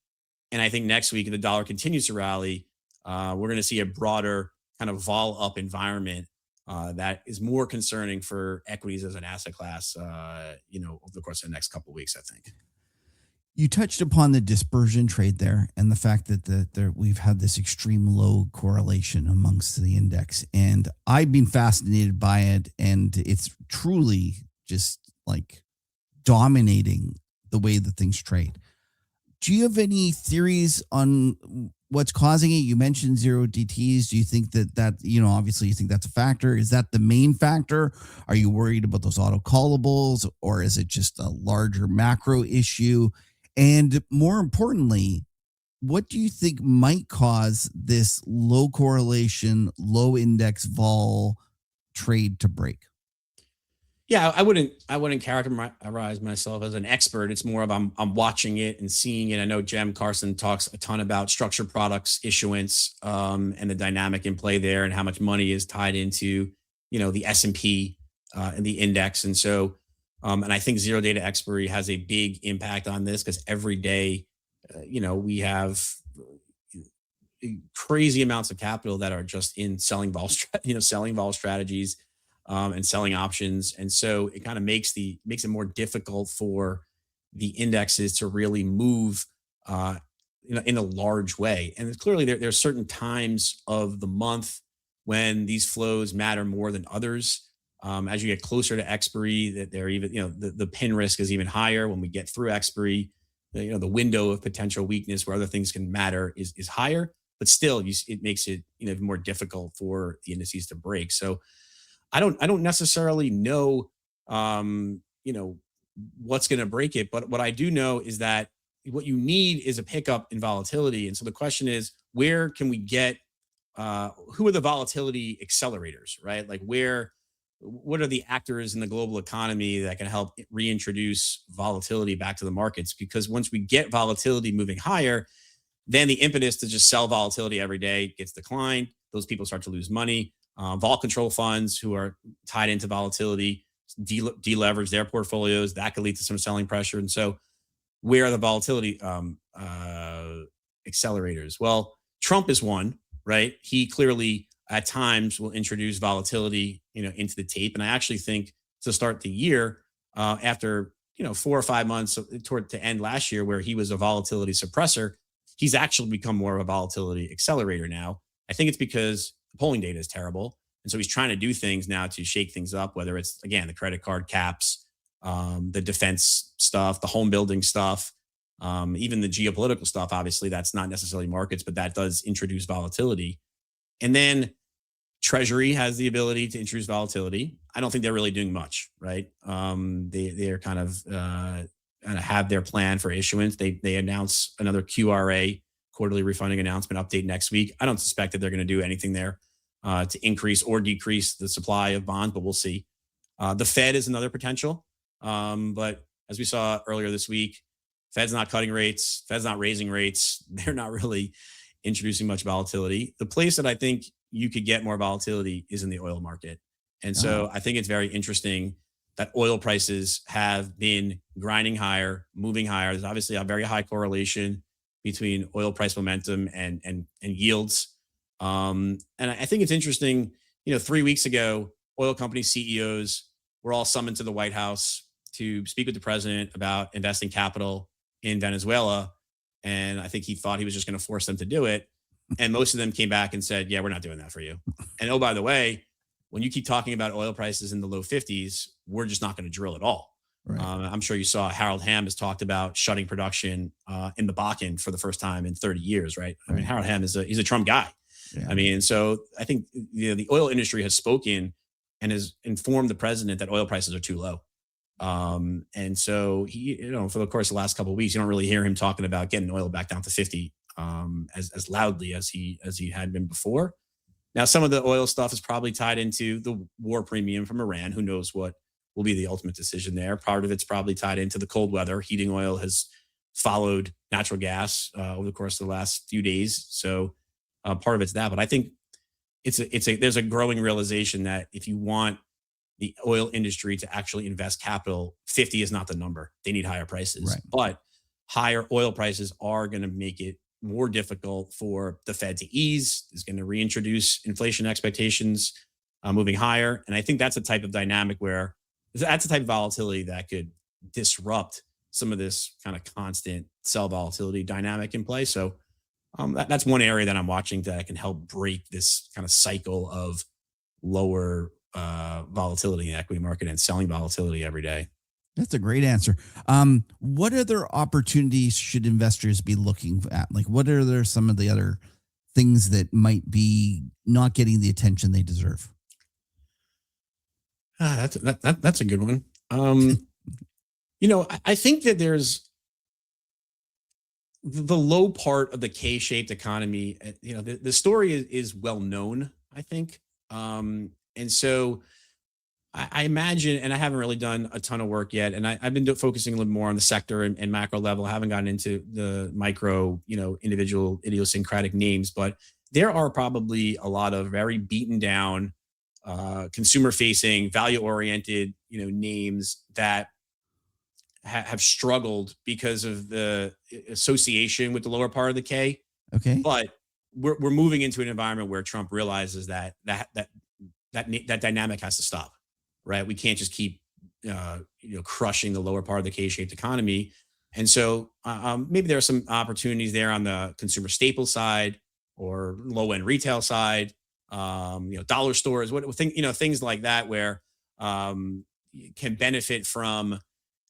And I think next week, if the dollar continues to rally, we're going to see a broader kind of vol up environment that is more concerning for equities as an asset class, over the course of the next couple of weeks, I think. You touched upon the dispersion trade there, and the fact that we've had this extreme low correlation amongst the index. And I've been fascinated by it, and it's truly just like dominating the way that things trade. Do you have any theories on what's causing it? You mentioned zero DTs. Do you think that obviously you think that's a factor? Is that the main factor? Are you worried about those auto callables, or is it just a larger macro issue? And more importantly, what do you think might cause this low correlation, low index vol trade to break? Yeah, I wouldn't characterize myself as an expert. It's more of I'm watching it and seeing it. I know Jem Carson talks a ton about structured products issuance, and the dynamic in play there, and how much money is tied into the S&P and the index. And so and I think zero data expiry has a big impact on this, because every day we have crazy amounts of capital that are just in selling selling vol strategies, and selling options. And so it kind of makes it more difficult for the indexes to really move uh, in a large way. And clearly there's certain times of the month when these flows matter more than others. As you get closer to expiry, that they're even, the pin risk is even higher when we get through expiry. The window of potential weakness where other things can matter is higher, but still it makes it more difficult for the indices to break. So I don't necessarily know what's going to break it, but what I do know is that what you need is a pickup in volatility. And so the question is, where can we get who are the volatility accelerators, right? Like what are the actors in the global economy that can help reintroduce volatility back to the markets? Because once we get volatility moving higher, then the impetus to just sell volatility every day gets declined. Those people start to lose money. Vol control funds who are tied into volatility deleverage their portfolios. That could lead to some selling pressure. And so, where are the volatility accelerators? Well, Trump is one, right? He clearly at times will introduce volatility, into the tape. And I actually think to start the year, after 4 or 5 months toward to end last year, where he was a volatility suppressor, he's actually become more of a volatility accelerator now. I think it's because the polling data is terrible. And so he's trying to do things now to shake things up, whether it's, again, the credit card caps, the defense stuff, the home building stuff, even the geopolitical stuff. Obviously, that's not necessarily markets, but that does introduce volatility. And then Treasury has the ability to introduce volatility. I don't think they're really doing much, right? They're kind of have their plan for issuance. They announce another QRA, quarterly refunding announcement update, next week. I don't suspect that they're going to do anything there to increase or decrease the supply of bonds, but we'll see. The Fed is another potential, but as we saw earlier this week, Fed's not cutting rates, Fed's not raising rates. They're not really introducing much volatility. The place that I think you could get more volatility is in the oil market. And so I think it's very interesting that oil prices have been grinding higher, moving higher. There's obviously a very high correlation between oil price momentum and yields. And I think it's interesting, 3 weeks ago, oil company CEOs were all summoned to the White House to speak with the president about investing capital in Venezuela. And I think he thought he was just going to force them to do it. And most of them came back and said, yeah, we're not doing that for you. And oh, by the way, when you keep talking about oil prices in the low 50s, we're just not going to drill at all. Right. I'm sure you saw Harold Hamm has talked about shutting production in the Bakken for the first time in 30 years, right? I mean, Harold Hamm he's a Trump guy. Yeah. I mean, so I think the oil industry has spoken and has informed the president that oil prices are too low. And so he, for the course of the last couple of weeks, you don't really hear him talking about getting oil back down to 50 as loudly as he had been before. Now, some of the oil stuff is probably tied into the war premium from Iran. Who knows what will be the ultimate decision there? Part of it's probably tied into the cold weather. Heating oil has followed natural gas over the course of the last few days. So part of it's that. But I think there's a growing realization that if you want the oil industry to actually invest capital, 50 is not the number. They need higher prices. Right. But higher oil prices are going to make it more difficult for the Fed to ease, is going to reintroduce inflation expectations moving higher. And I think that's a type of dynamic where that's a type of volatility that could disrupt some of this kind of constant sell volatility dynamic in play. So that's one area that I'm watching that can help break this kind of cycle of lower volatility in the equity market and selling volatility every day. That's a great answer. What other opportunities should investors be looking at? Like, what are there some of the other things that might be not getting the attention they deserve? That's a good one. I think that there's the low part of the K-shaped economy. The story is well known, I think. And so I imagine, and I haven't really done a ton of work yet, and I've been focusing a little more on the sector and macro level. I haven't gotten into the micro, individual idiosyncratic names, but there are probably a lot of very beaten down, consumer facing, value oriented, names that have struggled because of the association with the lower part of the K. Okay. But we're moving into an environment where Trump realizes that dynamic has to stop, right? We can't just keep crushing the lower part of the K-shaped economy. And so maybe there are some opportunities there on the consumer staple side or low end retail side, dollar stores, things like that, where can benefit from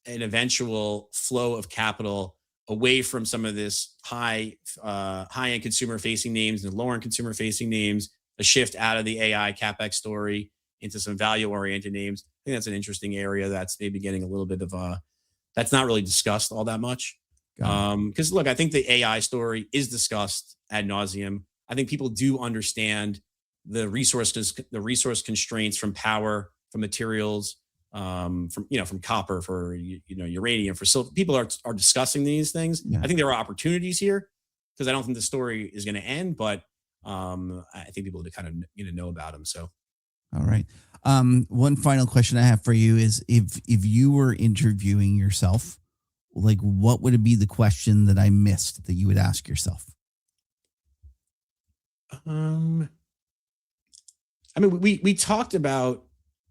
an eventual flow of capital away from some of this high end consumer facing names and lower end consumer facing names, a shift out of the AI capex story into some value oriented names. I think that's an interesting area that's maybe getting a little bit of that's not really discussed all that much. Because look, I think the AI story is discussed ad nauseum. I think people do understand the resource constraints from power, from materials, from copper, for uranium, for silver. People are discussing these things. Yeah. I think there are opportunities here because I don't think the story is going to end, but I think people to kind of know about them. So, all right. One final question I have for you is if you were interviewing yourself, like what would it be the question that I missed that you would ask yourself? I mean, we've talked about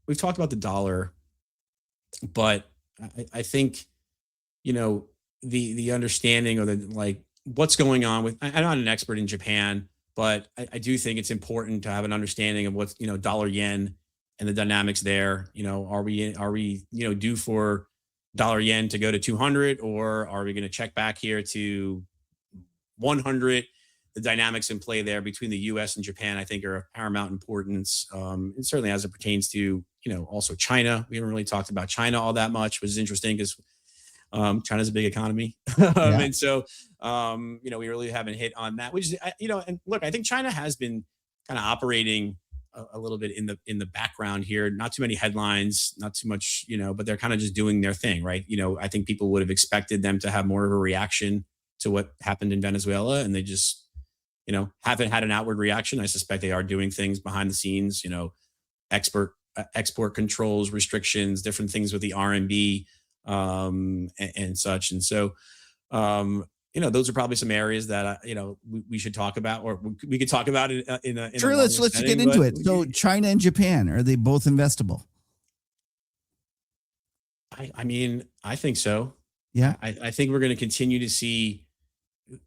the dollar, but I think the understanding or what's going on with. I'm not an expert in Japan, but I do think it's important to have an understanding of what's dollar yen and the dynamics there. Are we due for dollar yen to go to 200, or are we going to check back here to 100? The dynamics in play there between the U.S. and Japan, I think, are of paramount importance, and certainly as it pertains to also China. We haven't really talked about China all that much, which is interesting because China's a big economy, and so we really haven't hit on that. Which is and look, I think China has been kind of operating a little bit in the background here. Not too many headlines, not too much, but they're kind of just doing their thing, right? I think people would have expected them to have more of a reaction to what happened in Venezuela, and they just haven't had an outward reaction. I suspect they are doing things behind the scenes, export controls, restrictions, different things with the RMB, and such. And so, those are probably some areas that we should talk about, or we could talk about it in a sure. Let's get into it. So, China and Japan, are they both investable? I mean, I think so. Yeah, I think we're going to continue to see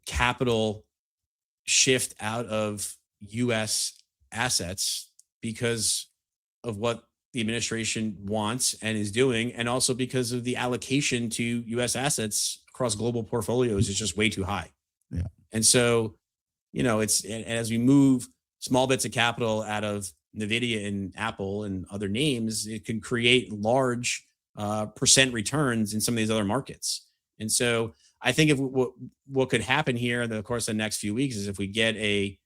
capital shift out of U.S. assets because of what the administration wants and is doing, and also because of the allocation to U.S. assets across global portfolios is just way too high. Yeah. And so, as we move small bits of capital out of NVIDIA and Apple and other names, it can create large percent returns in some of these other markets. And so I think if what could happen here in the course of the next few weeks is if we get a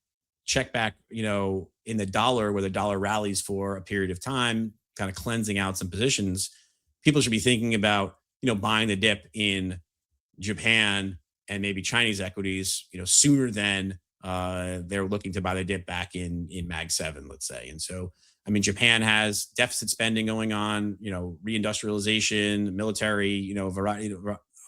check back, in the dollar, where the dollar rallies for a period of time, kind of cleansing out some positions, people should be thinking about, buying the dip in Japan and maybe Chinese equities, sooner than they're looking to buy the dip back in Mag 7, let's say. And so, I mean, Japan has deficit spending going on, reindustrialization, military,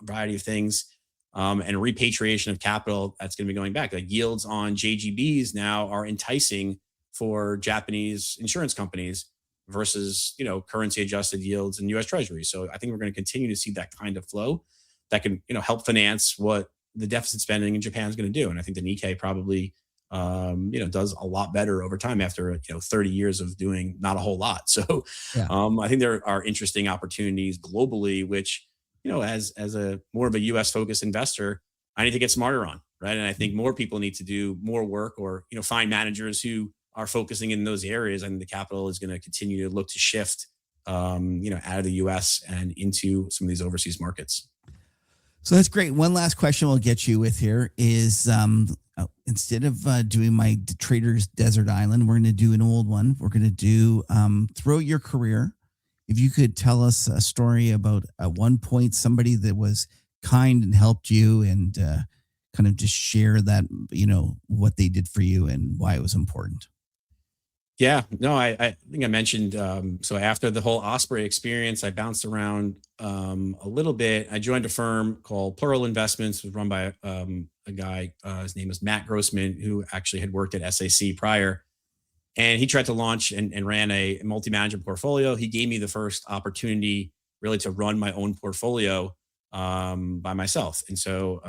variety of things. And repatriation of capital that's going to be going back. Like yields on JGBs now are enticing for Japanese insurance companies versus currency adjusted yields in U.S. Treasuries. So I think we're going to continue to see that kind of flow that can help finance what the deficit spending in Japan is going to do. And I think the Nikkei probably does a lot better over time after 30 years of doing not a whole lot. So I think there are interesting opportunities globally, which as a more of a U.S. focused investor, I need to get smarter on, right? And I think more people need to do more work, or find managers who are focusing in those areas. And the capital is going to continue to look to shift, out of the U.S. and into some of these overseas markets. So that's great. One last question we'll get you with here is instead of doing my Trader's Desert Island, we're going to do an old one. We're going to do throughout your career, if you could tell us a story about at one point somebody that was kind and helped you, and kind of just share that, what they did for you and why it was important. Yeah, no, I think I mentioned, so after the whole Osprey experience, I bounced around a little bit. I joined a firm called Plural Investments, was run by a guy, his name was Matt Grossman, who actually had worked at SAC prior. And he tried to launch and ran a multi-manager portfolio. He gave me the first opportunity really to run my own portfolio by myself. And so,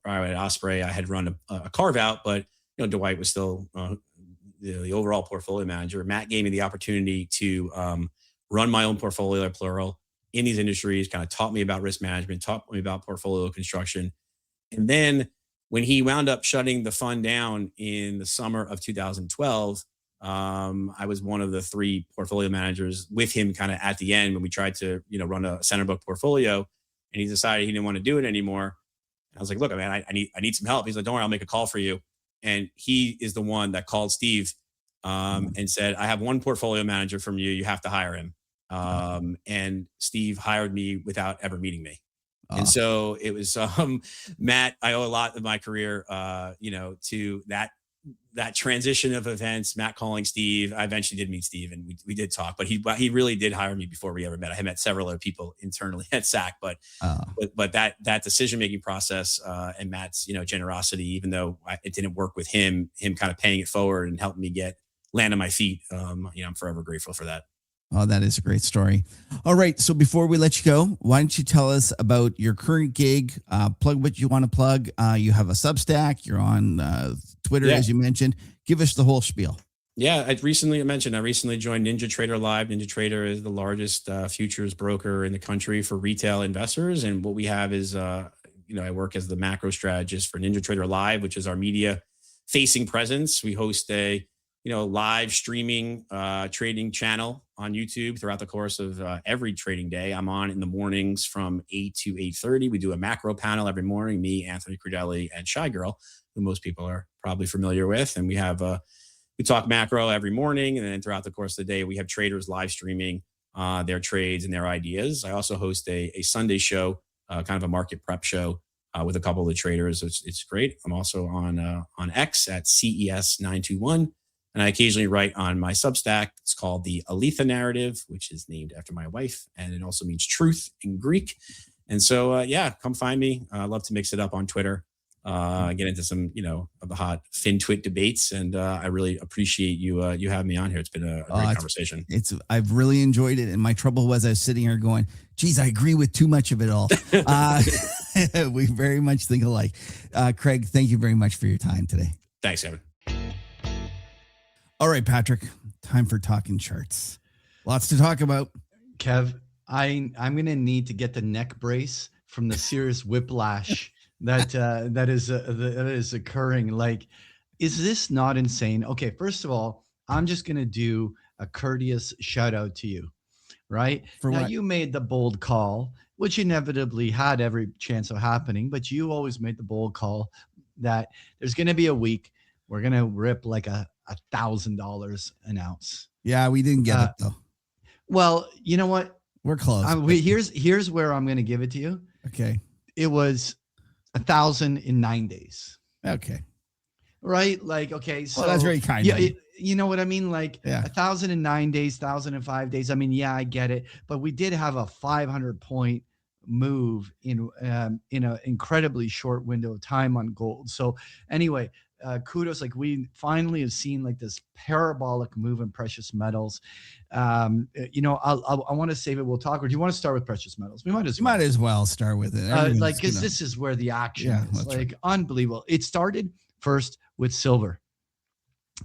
prior at Osprey, I had run a carve out, but Dwight was still the overall portfolio manager. Matt gave me the opportunity to run my own portfolio at Plural in these industries, kind of taught me about risk management, taught me about portfolio construction. And then when he wound up shutting the fund down in the summer of 2012, I was one of the 3 portfolio managers with him kind of at the end when we tried to, run a center book portfolio, and he decided he didn't want to do it anymore. I was like, look, man, I need some help. He's like, don't worry, I'll make a call for you. And he is the one that called Steve and said, I have one portfolio manager from you. You have to hire him. And Steve hired me without ever meeting me. And so it was Matt. I owe a lot of my career, to that transition of events. Matt calling Steve. I eventually did meet Steve, and we did talk. But he really did hire me before we ever met. I had met several other people internally at SAC, but that decision making process and Matt's generosity, even though it didn't work with him kind of paying it forward and helping me land on my feet. I'm forever grateful for that. Oh, that is a great story. All right. So before we let you go, why don't you tell us about your current gig? Plug what you want to plug. You have a Substack. You're on Twitter, as you mentioned. Give us the whole spiel. Yeah, I recently joined Ninja Trader Live. Ninja Trader is the largest futures broker in the country for retail investors. And what we have is, I work as the macro strategist for Ninja Trader Live, which is our media facing presence. We host a live streaming trading channel on YouTube throughout the course of every trading day. I'm on in the mornings from 8 to 8:30. We do a macro panel every morning, me, Anthony Crudelli, and Shy Girl, who most people are probably familiar with. And we talk macro every morning. And then throughout the course of the day, we have traders live streaming their trades and their ideas. I also host a Sunday show, kind of a market prep show with a couple of the traders. It's great. I'm also on X at CES921. And I occasionally write on my Substack. It's called the Aletha Narrative, which is named after my wife. And it also means truth in Greek. And so, come find me. I love to mix it up on Twitter, get into some, of the hot FinTwit debates. And I really appreciate you having me on here. It's been a great conversation. I've really enjoyed it. And my trouble was I was sitting here going, geez, I agree with too much of it all. We very much think alike. Craig, thank you very much for your time today. Thanks, Evan. All right, Patrick, time for talking charts. Lots to talk about. Kev, I'm going to need to get the neck brace from the serious whiplash that is occurring. Like, is this not insane? Okay, first of all, I'm just going to do a courteous shout out to you, right? For now, what? you made the bold call, which inevitably had every chance of happening, but you always made the bold call that there's going to be a week we're going to rip like $1,000 an ounce. Yeah, we didn't get it though. Well, you know what? We're close. Here's where I'm going to give it to you. Okay. It was 1,000 in 9 days. Okay. Right? Like, okay. So that's very kind. Yeah. You know what I mean? Like 1,000 in 9 days, 1,005 days. I mean, yeah, I get it. But we did have a 500-point move in an incredibly short window of time on gold. So anyway, kudos. Like, we finally have seen like this parabolic move in precious metals. I want to save it. We'll talk. Or do you want to start with precious metals? We might as well start with it. Because this is where the action is like unbelievable. It started first with silver.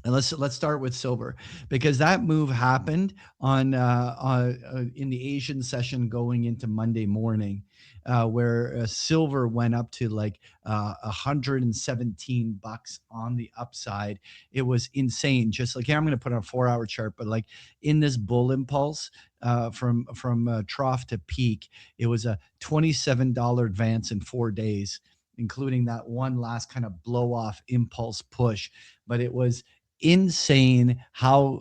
And let's start with silver, because that move happened on in the Asian session going into Monday morning, where silver went up to like $117 on the upside. It was insane. Just like, here, I'm going to put on a 4-hour chart, but like in this bull impulse from trough to peak, it was a $27 advance in 4 days, including that one last kind of blow off impulse push. But it was insane how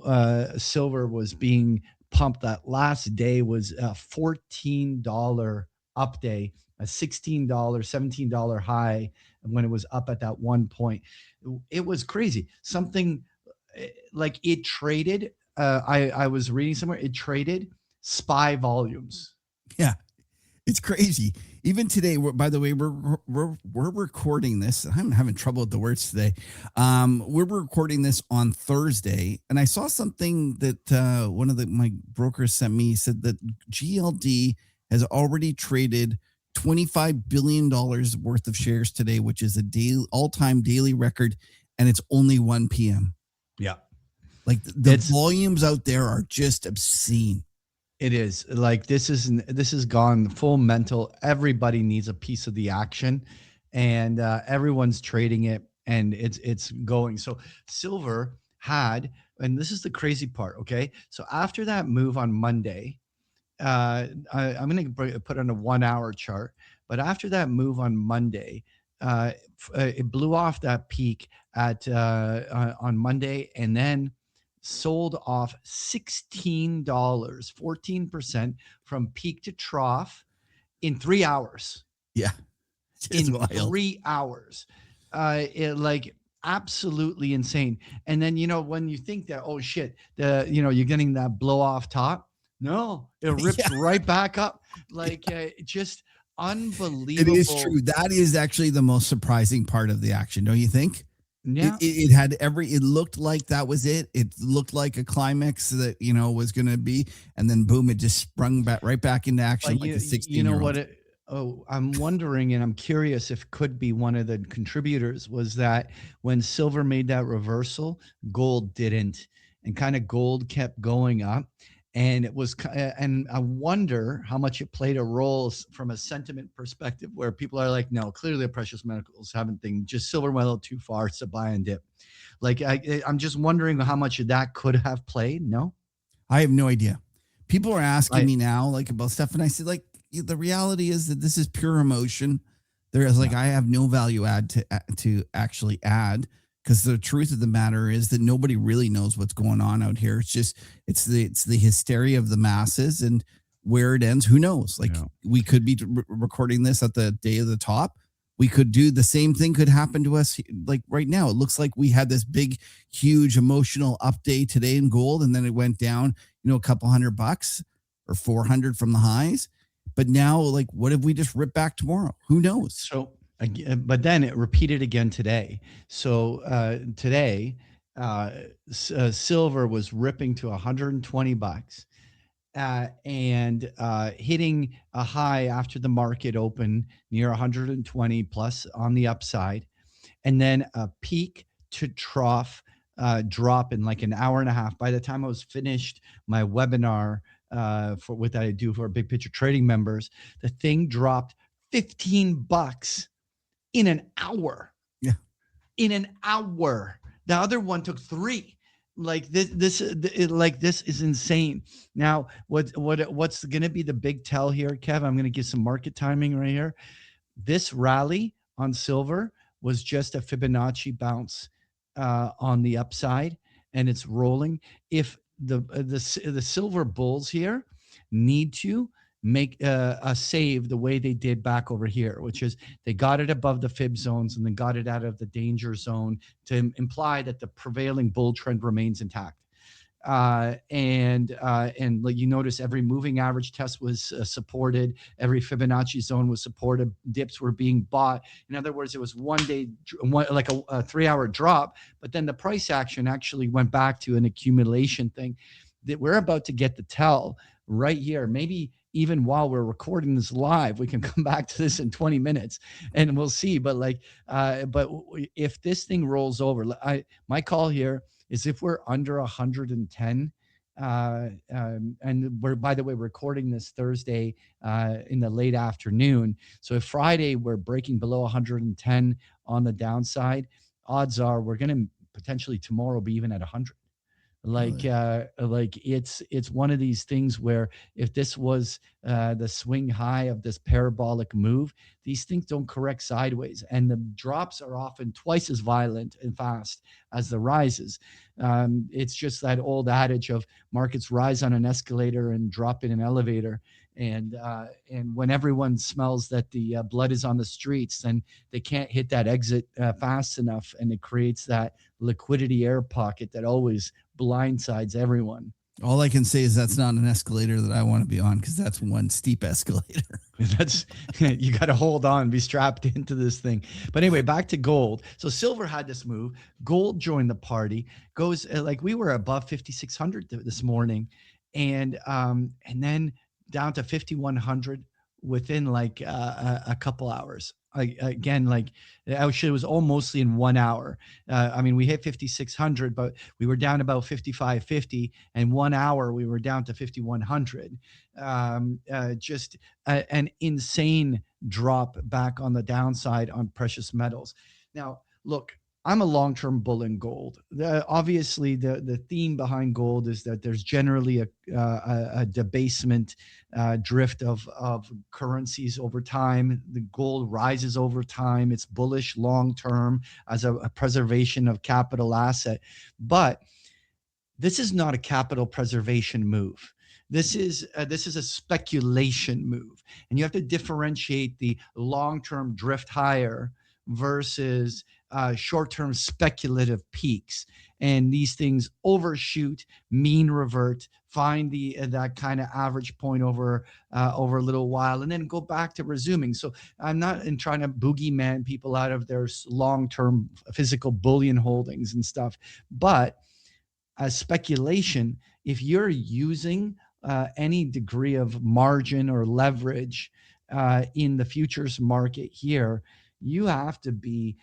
silver was being pumped. That last day was a $14 up day, a $16, $17 high when it was up at that one point. It was crazy. Something like it traded. I was reading somewhere, it traded SPY volumes. Yeah. It's crazy. Even today, by the way, we're recording this. I'm having trouble with the words today. We're recording this on Thursday, and I saw something that one of my brokers sent me. He said that GLD has already traded $25 billion worth of shares today, which is a all-time daily record, and it's only 1 p.m. Yeah. Like the volumes out there are just obscene. It is like this is gone full mental. Everybody needs a piece of the action, and everyone's trading it, and it's going. So silver had, and this is the crazy part. Okay, so after that move on Monday, I'm going to put on a 1 hour chart, but after that move on Monday, it blew off that peak at on Monday, and then sold off $16, 14% from peak to trough in 3 hours. Yeah. In wild. 3 hours. It like absolutely insane. And then, when you think that, oh shit, you're getting that blow off top. No, it rips right back up. Like just unbelievable. It is true. That is actually the most surprising part of the action, don't you think? Yeah. It had it looked like that was it. It looked like a climax that, was going to be. And then boom, it just sprung right back into action. Like a 16-year-old. I'm wondering, and I'm curious if could be one of the contributors was that when silver made that reversal, gold didn't, and kind of gold kept going up. And it was, and I wonder how much it played a role from a sentiment perspective, where people are like, no, clearly the precious metals haven't thing. Just silver went a little too far. It's a buy and dip. Like I'm just wondering how much of that could have played. No, I have no idea. People are asking me now, like about stuff, and I said, like, the reality is that this is pure emotion. There is I have no value add to actually add. Because the truth of the matter is that nobody really knows what's going on out here. It's the hysteria of the masses, and where it ends, who knows? Like we could be recording this at the day of the top. We could do the same thing could happen to us like right now. It looks like we had this big, huge emotional update today in gold, and then it went down, a couple $100 or 400 from the highs. But now, like, what if we just rip back tomorrow? Who knows? So. But then it repeated again today. So today, silver was ripping to $120 and hitting a high after the market opened near 120 plus on the upside, and then a peak to trough drop in like an hour and a half. By the time I was finished my webinar for what I do for Big Picture Trading members, the thing dropped $15 in an hour. Yeah. In an hour. The other one took 3. Like this is insane. Now, what's going to be the big tell here, Kev? I'm going to give some market timing right here. This rally on silver was just a Fibonacci bounce on the upside, and it's rolling. If the silver bulls here need to make a save the way they did back over here, which is they got it above the fib zones and then got it out of the danger zone to imply that the prevailing bull trend remains intact. And like you notice, every moving average test was supported. Every Fibonacci zone was supported. Dips were being bought. In other words, it was one day, like a 3-hour drop, but then the price action actually went back to an accumulation thing that we're about to get the tell right here. Maybe even while we're recording this live, we can come back to this in 20 minutes and we'll see. But but if this thing rolls over, my call here is if we're under 110, and we're, by the way, recording this Thursday in the late afternoon. So if Friday we're breaking below 110 on the downside, odds are we're going to potentially tomorrow be even at 100. Like it's one of these things where if this was the swing high of this parabolic move, these things don't correct sideways, and the drops are often twice as violent and fast as the rises. It's just that old adage of markets rise on an escalator and drop in an elevator. And when everyone smells that the blood is on the streets, then they can't hit that exit fast enough, and it creates that liquidity air pocket that always blindsides everyone. All I can say is that's not an escalator that I want to be on, because that's one steep escalator. That's you got to hold on, be strapped into this thing. But anyway, back to gold. So silver had this move. Gold joined the party. Goes like we were above 5,600 this morning, and then down to 5,100 within like a couple hours. Again, like actually, it was all mostly in 1 hour. I mean, we hit 5,600, but we were down about 5,550, and 1 hour we were down to 5,100. Just an insane drop back on the downside on precious metals. Now, look, I'm a long-term bull in gold. Obviously, the theme behind gold is that there's generally a debasement drift of currencies over time. The gold rises over time. It's bullish long-term as a preservation of capital asset. But this is not a capital preservation move. This is a speculation move, and you have to differentiate the long-term drift higher versus short-term speculative peaks. And these things overshoot, mean revert, find that kind of average point over a little while, and then go back to resuming. So I'm not trying to boogeyman people out of their long-term physical bullion holdings and stuff, but as speculation, if you're using any degree of margin or leverage in the futures market here, you have to be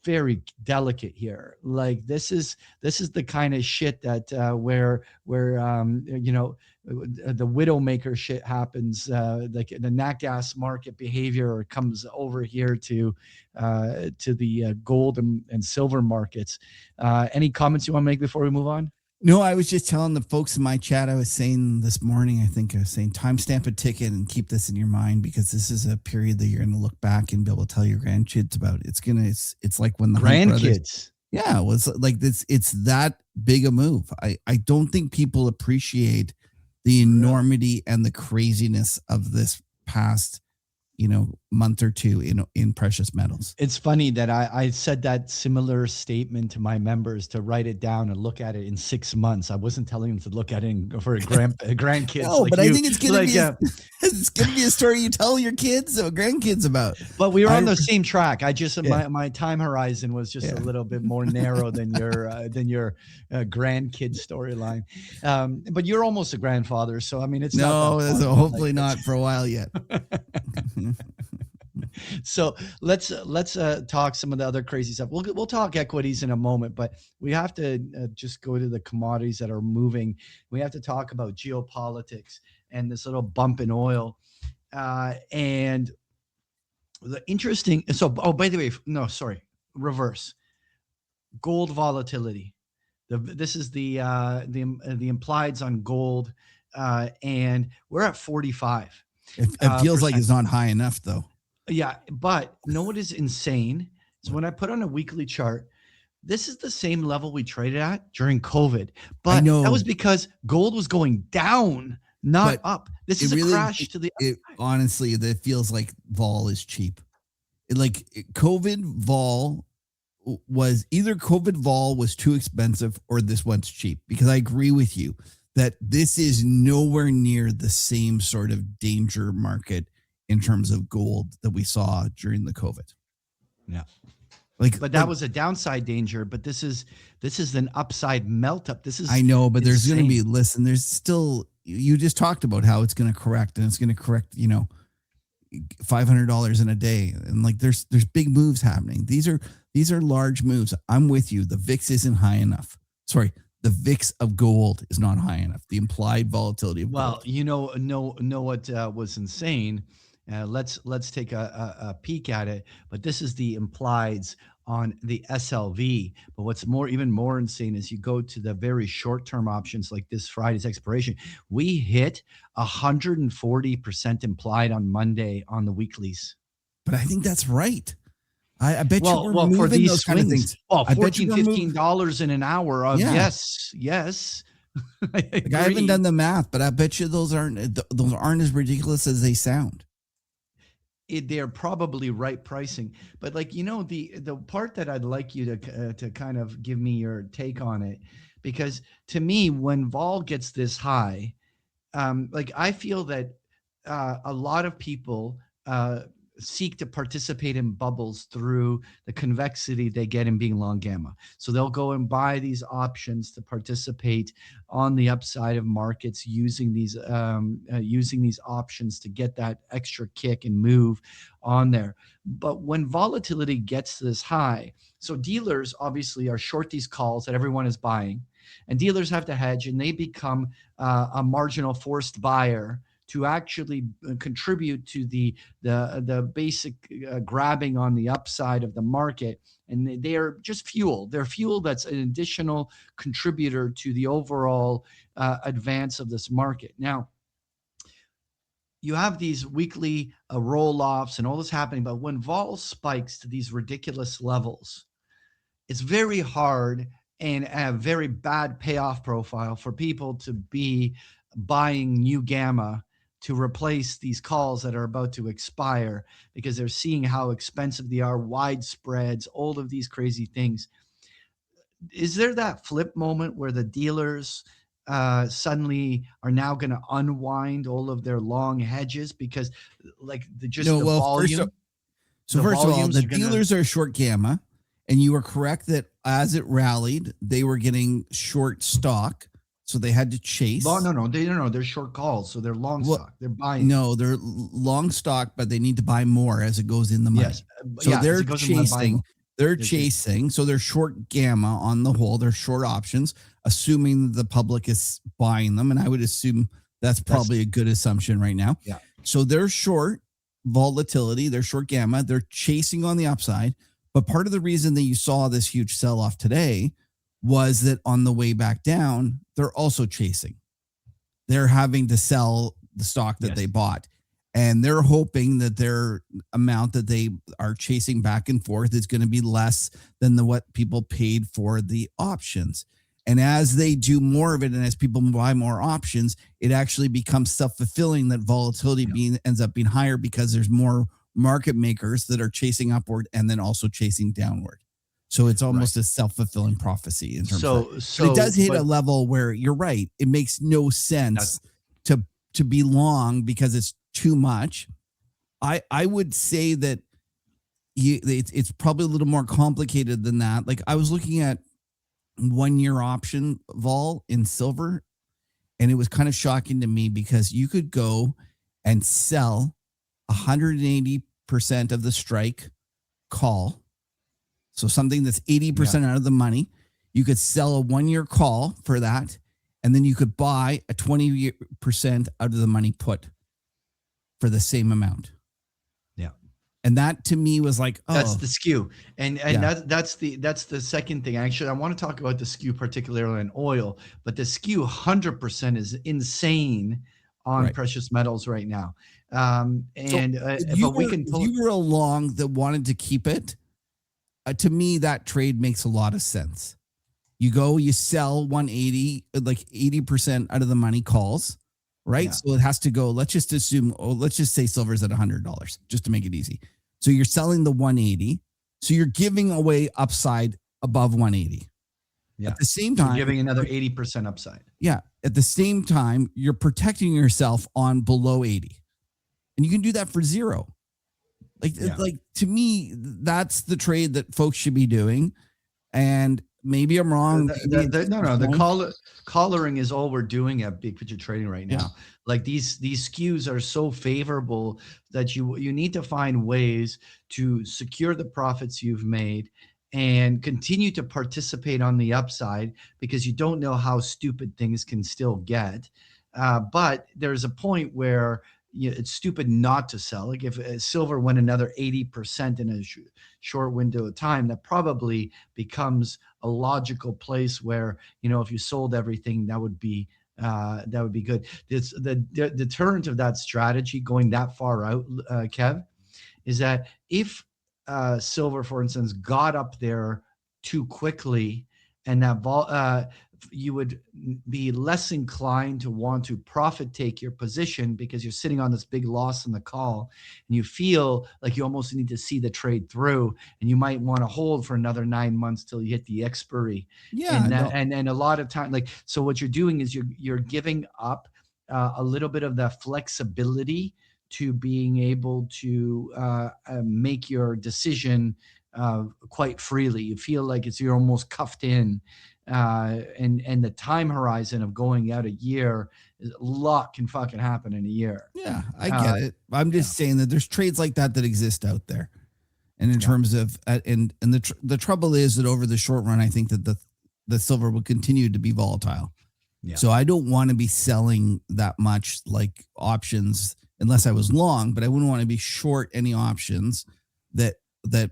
very delicate here. Like this is the kind of shit that where you know, the widowmaker shit happens. Like the nat gas market behavior comes over here to the gold and silver markets. Any comments you want to make before we move on? No, I was just telling the folks in my chat, I was saying this morning, I think I was saying timestamp a ticket and keep this in your mind, because this is a period that you're going to look back and be able to tell your grandkids about. It's like when the grandkids. Yeah, it was like this. It's that big a move. I don't think people appreciate the enormity and the craziness of this past, month or two in precious metals. It's funny that I said that similar statement to my members to write it down and look at it in 6 months. I wasn't telling them to look at it for grandkids. No, like but you. I think it's going to be it's going to be a story you tell your kids or grandkids about. But we were on the same track. I just my time horizon was just a little bit more narrow than your grandkid storyline. But you're almost a grandfather, so I mean it's hopefully not for a while yet. So let's talk some of the other crazy stuff. We'll talk equities in a moment, but we have to just go to the commodities that are moving. We have to talk about geopolitics and this little bump in oil, and the interesting. So, by the way, no, sorry, reverse. Gold volatility. This is the implieds on gold, and we're at 45. It feels like it's not high enough, though. Yeah, but you know what is insane? So when I put on a weekly chart, this is the same level we traded at during COVID. But that was because gold was going down, not up. This is a crash to the upside. Honestly, it feels like vol is cheap. COVID vol was too expensive or this one's cheap, because I agree with you that this is nowhere near the same sort of danger market in terms of gold that we saw during the COVID. Yeah. But that was a downside danger, but this is an upside melt up. I know, but there's going to be, there's still, you just talked about how it's going to correct, and it's going to correct, $500 in a day. And there's big moves happening. These are large moves. I'm with you. The VIX isn't high enough. Sorry. The VIX of gold is not high enough. The implied volatility of gold. Know what was insane. Let's take a peek at it. But this is the implieds on the SLV. But what's even more insane is you go to the very short-term options like this Friday's expiration. We hit 140% implied on Monday on the weeklies. But I think that's right. I bet you we're for moving these those kind of swings, things. $14, I bet you we're $15 in an hour of Yeah. yes. Like, I haven't done the math, but I bet you those aren't as ridiculous as they sound. They're probably right pricing, but like, the part that I'd like you to kind of give me your take on it, because to me, when vol gets this high, like I feel that a lot of people seek to participate in bubbles through the convexity they get in being long gamma. So they'll go and buy these options to participate on the upside of markets using these options to get that extra kick and move on there. But when volatility gets this high, so dealers obviously are short these calls that everyone is buying, and dealers have to hedge, and they become a marginal forced buyer to actually contribute to the basic grabbing on the upside of the market. And they are just fuel. They're fuel that's an additional contributor to the overall advance of this market. Now, you have these weekly roll-offs and all this happening, but when vol spikes to these ridiculous levels, it's very hard and a very bad payoff profile for people to be buying new gamma to replace these calls that are about to expire, because they're seeing how expensive they are, wide spreads, all of these crazy things. Is there that flip moment where the dealers suddenly are now going to unwind all of their long hedges because like the volume? First of all, the dealers are short gamma, and you are correct that as it rallied, they were getting short stock. So they had to chase. No, they're short calls. So they're long stock. They're buying. No, they're long stock, but they need to buy more as it goes in the money. Yes. So they're chasing. They're chasing. So they're short gamma on the whole. They're short options, assuming the public is buying them. And I would assume that's probably a good assumption right now. Yeah. So they're short volatility. They're short gamma. They're chasing on the upside. But part of the reason that you saw this huge sell-off today was that on the way back down, they're also chasing. They're having to sell the stock that they bought. And they're hoping that their amount that they are chasing back and forth is going to be less than what people paid for the options. And as they do more of it, and as people buy more options, it actually becomes self-fulfilling that volatility ends up being higher because there's more market makers that are chasing upward and then also chasing downward. So it's almost a self-fulfilling prophecy in terms of that. But it does hit a level where you're right. It makes no sense to be long because it's too much. I would say that it's probably a little more complicated than that. Like I was looking at 1 year option vol in silver, and it was kind of shocking to me because you could go and sell 180% of the strike call. So something that's 80% out of the money, you could sell a 1 year call for that. And then you could buy a 20% out of the money put for the same amount. Yeah. And that to me was like, oh, that's the skew. And that's the second thing. Actually, I want to talk about the skew, particularly in oil, but the skew 100% is insane on precious metals right now. If you were along that wanted to keep it, to me, that trade makes a lot of sense. You go, you sell 180, like 80% out of the money calls, right? Yeah. So it has to go, let's just say silver's at $100 just to make it easy. So you're selling the 180. So you're giving away upside above 180. Yeah. At the same time, you're giving another 80% upside. Yeah. At the same time, you're protecting yourself on below 80. And you can do that for zero. Like to me, that's the trade that folks should be doing. And maybe I'm wrong. The collaring is all we're doing at big picture trading right now. Yeah. Like these skews are so favorable that you need to find ways to secure the profits you've made and continue to participate on the upside, because you don't know how stupid things can still get. But there's a point where it's stupid not to sell. Like if silver went another 80% in a short window of time, that probably becomes a logical place where, if you sold everything, that would be good. It's the deterrent of that strategy going that far out, Kev, is that if silver, for instance, got up there too quickly, and that you would be less inclined to want to profit take your position because you're sitting on this big loss in the call, and you feel like you almost need to see the trade through, and you might want to hold for another 9 months till you hit the expiry. Yeah, and no, and a lot of time, like, so what you're doing is you're giving up a little bit of that flexibility to being able to make your decision quite freely. You feel like you're almost cuffed in, and the time horizon of going out a year, a lot can fucking happen in a year. yeah, I get it. I'm just saying that there's trades like that exist out there. And in Yeah. terms of, and the trouble is that over the short run, I think that the silver will continue to be volatile. Yeah. So I don't want to be selling that much like options unless I was long, but I wouldn't want to be short any options that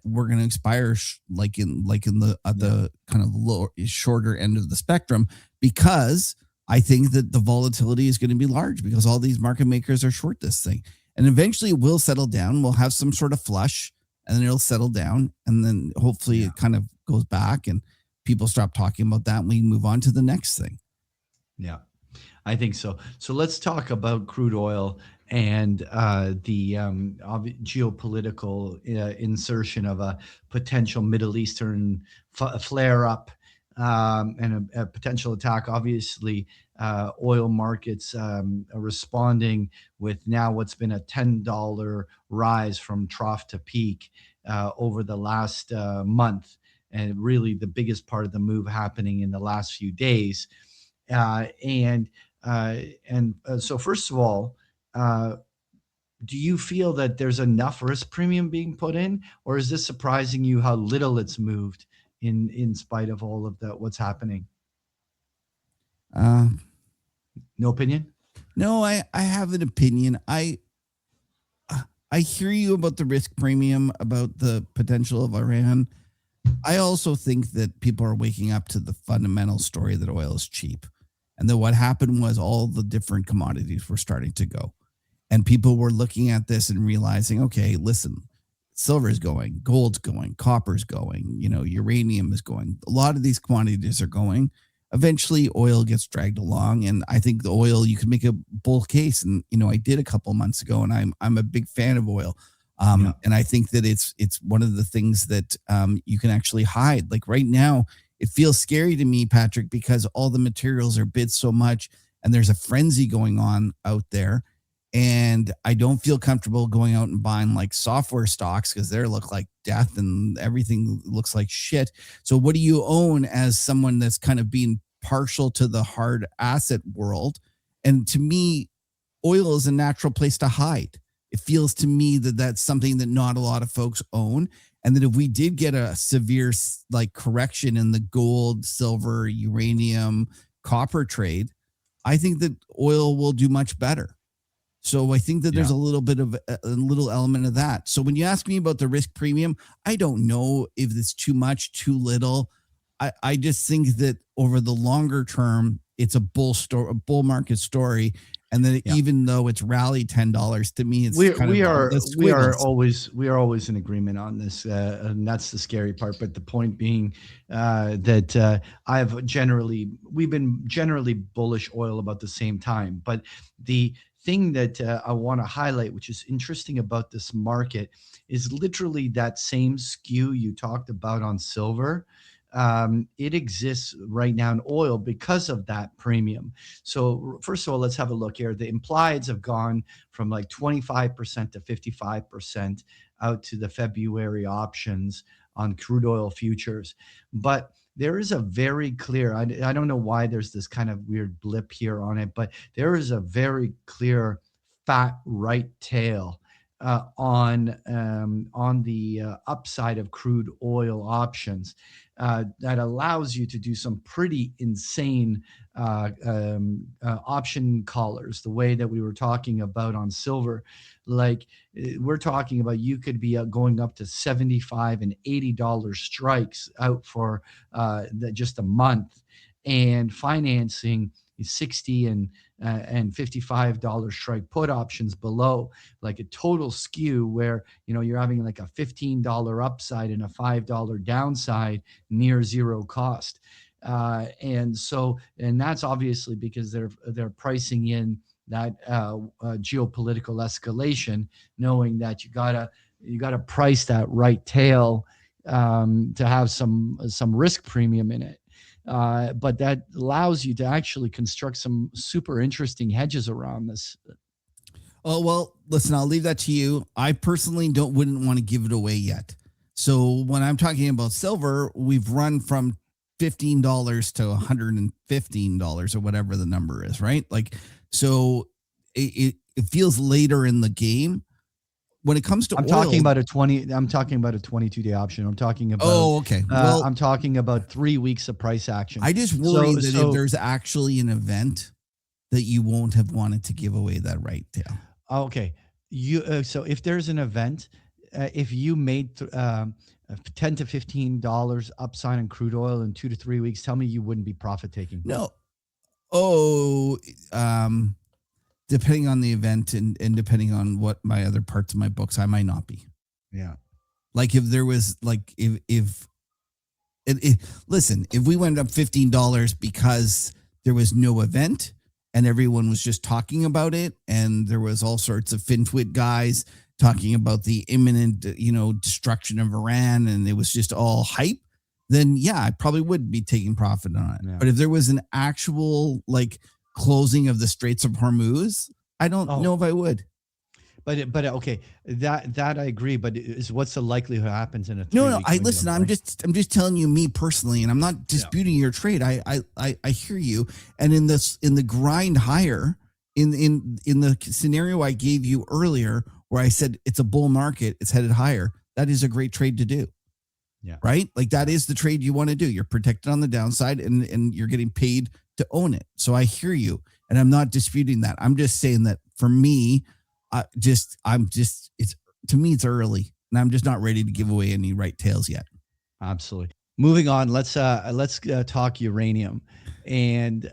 were going to expire like in the kind of lower, shorter end of the spectrum, because I think that the volatility is going to be large because all these market makers are short this thing, and eventually it will settle down. We'll have some sort of flush, and then it'll settle down, and then hopefully it kind of goes back and people stop talking about that and we move on to the next thing. Yeah, I think so. So let's talk about crude oil and the geopolitical insertion of a potential Middle Eastern flare up, and a potential attack. Obviously, oil markets are responding with now what's been a $10 rise from trough to peak over the last month, and really the biggest part of the move happening in the last few days. So first of all, do you feel that there's enough risk premium being put in, or is this surprising you how little it's moved in spite of all of what's happening? No opinion? No, I have an opinion. I hear you about the risk premium, about the potential of Iran. I also think that people are waking up to the fundamental story that oil is cheap, and that what happened was all the different commodities were starting to go, and people were looking at this and realizing, okay, listen, silver's going, gold's going, copper's going, uranium is going. A lot of these commodities are going. Eventually oil gets dragged along, and I think the oil, you can make a bull case, and I did a couple months ago, and I'm a big fan of oil. And I think that it's one of the things that you can actually hide. Like right now, it feels scary to me, Patrick, because all the materials are bid so much, and there's a frenzy going on out there. And I don't feel comfortable going out and buying like software stocks because they look like death and everything looks like shit. So what do you own as someone that's kind of being partial to the hard asset world? And to me, oil is a natural place to hide. It feels to me that that's something that not a lot of folks own. And that if we did get a severe like correction in the gold, silver, uranium, copper trade, I think that oil will do much better. So I think that there's a little bit of a little element of that. So when you ask me about the risk premium, I don't know if it's too much, too little. I just think that over the longer term, it's a bull market story. And then even though it's rallied $10 to me, it's we are always in agreement on this, and that's the scary part. But the point being that we've been generally bullish oil about the same time. But the thing that I want to highlight, which is interesting about this market, is literally that same skew you talked about on silver. It exists right now in oil because of that premium. So first of all, let's have a look here. The implieds have gone from like 25% to 55% out to the February options on crude oil futures. But there is a very clear, I don't know why there's this kind of weird blip here on it, but there is a very clear fat right tail on the upside of crude oil options that allows you to do some pretty insane option collars, the way that we were talking about on silver. Like we're talking about, you could be going up to $75 and $80 strikes out for just a month, and financing $60 and $55 strike put options below, like a total skew where you're having like a $15 upside and a $5 downside near zero cost. And that's obviously because they're pricing in that geopolitical escalation, knowing that you gotta price that right tail to have some risk premium in it. But that allows you to actually construct some super interesting hedges around this. Oh, well, listen, I'll leave that to you. I personally wouldn't want to give it away yet. So when I'm talking about silver, we've run from $15 to $115 or whatever the number is, right? Like, so it feels later in the game. When it comes to I'm talking about a 22-day option. I'm talking about okay. Well, I'm talking about 3 weeks of price action. I just worry that if there's actually an event that you won't have wanted to give away that right tail. Okay. So if there's an event, if you made $10 to $15 upside in crude oil in 2 to 3 weeks, tell me you wouldn't be profit taking. No. Depending on the event and depending on what my other parts of my books, I might not be. Yeah. Like if there was like, listen, if we went up $15 because there was no event and everyone was just talking about it, and there was all sorts of FinTwit guys talking about the imminent, destruction of Iran, and it was just all hype, then yeah, I probably would be taking profit on it. Yeah. But if there was an actual closing of the Straits of Hormuz, I don't know if I would. But okay, that I agree. But what's the likelihood happens in a 3 no? I listen. I'm just telling you, me personally, and I'm not disputing your trade. I hear you. And in the grind higher, in the scenario I gave you earlier, where I said it's a bull market, it's headed higher, that is a great trade to do. Yeah. Right. Like that is the trade you want to do. You're protected on the downside, and you're getting paid to own it. So I hear you, and I'm not disputing that. I'm just saying that for me, it's to me it's early, and I'm just not ready to give away any right tails yet. Absolutely. Moving on, let's talk uranium, and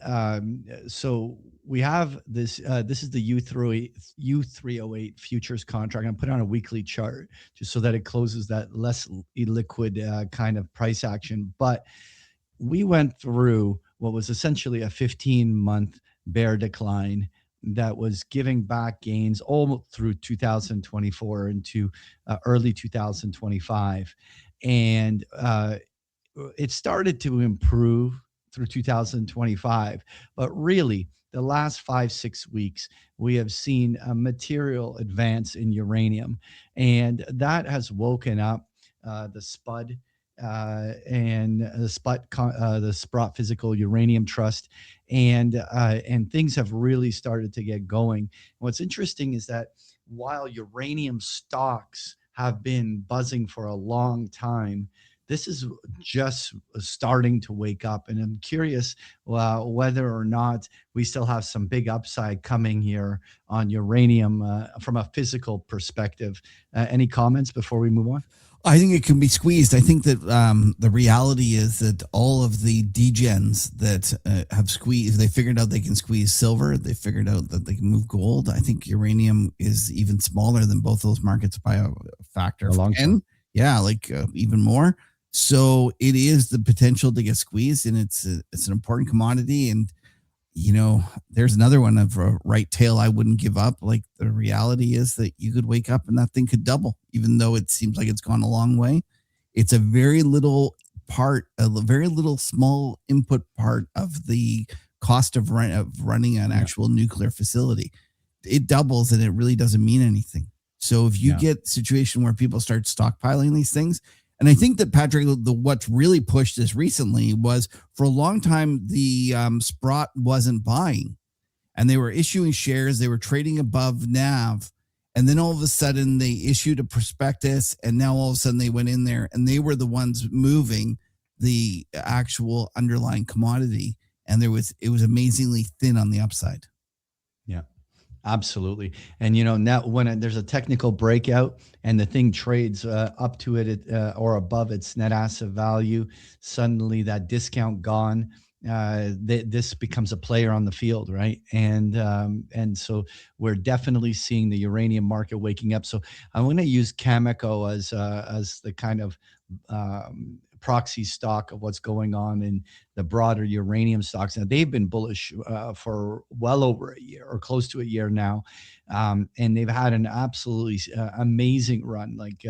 so we have this. This is the U308 futures contract. I'm putting on a weekly chart just so that it closes that less illiquid kind of price action. But we went through what was essentially a 15-month bear decline that was giving back gains all through 2024 into early 2025. And it started to improve through 2025. But really, the last 5-6 weeks, we have seen a material advance in uranium. And that has woken up the SPUD and the Sprott Physical Uranium Trust, and things have really started to get going. What's interesting is that while uranium stocks have been buzzing for a long time, this is just starting to wake up, and I'm curious whether or not we still have some big upside coming here on uranium from a physical perspective. Any comments before we move on? I think it can be squeezed. I think that the reality is that all of the degens that have squeezed, they figured out they can squeeze silver. They figured out that they can move gold. I think uranium is even smaller than both those markets by a factor of 10. Yeah, even more. So it is the potential to get squeezed, and it's an important commodity. And there's another one of a right tail I wouldn't give up. Like the reality is that you could wake up and that thing could double, even though it seems like it's gone a long way. It's a very little small input part of the cost of running an actual nuclear facility. It doubles and it really doesn't mean anything. So if you get a situation where people start stockpiling these things, and I think that, Patrick, what's really pushed this recently was for a long time, the Sprott wasn't buying, and they were issuing shares. They were trading above NAV, And then all of a sudden they issued a prospectus, and now all of a sudden they went in there and they were the ones moving the actual underlying commodity. And it was amazingly thin on the upside. Yeah, absolutely. And now when there's a technical breakout and the thing trades up to it or above its net asset value, suddenly that discount gone. This becomes a player on the field, right? And so we're definitely seeing the uranium market waking up. So I'm going to use Cameco as the kind of proxy stock of what's going on in the broader uranium stocks. Now they've been bullish for well over a year or close to a year now, and they've had an absolutely amazing run. Like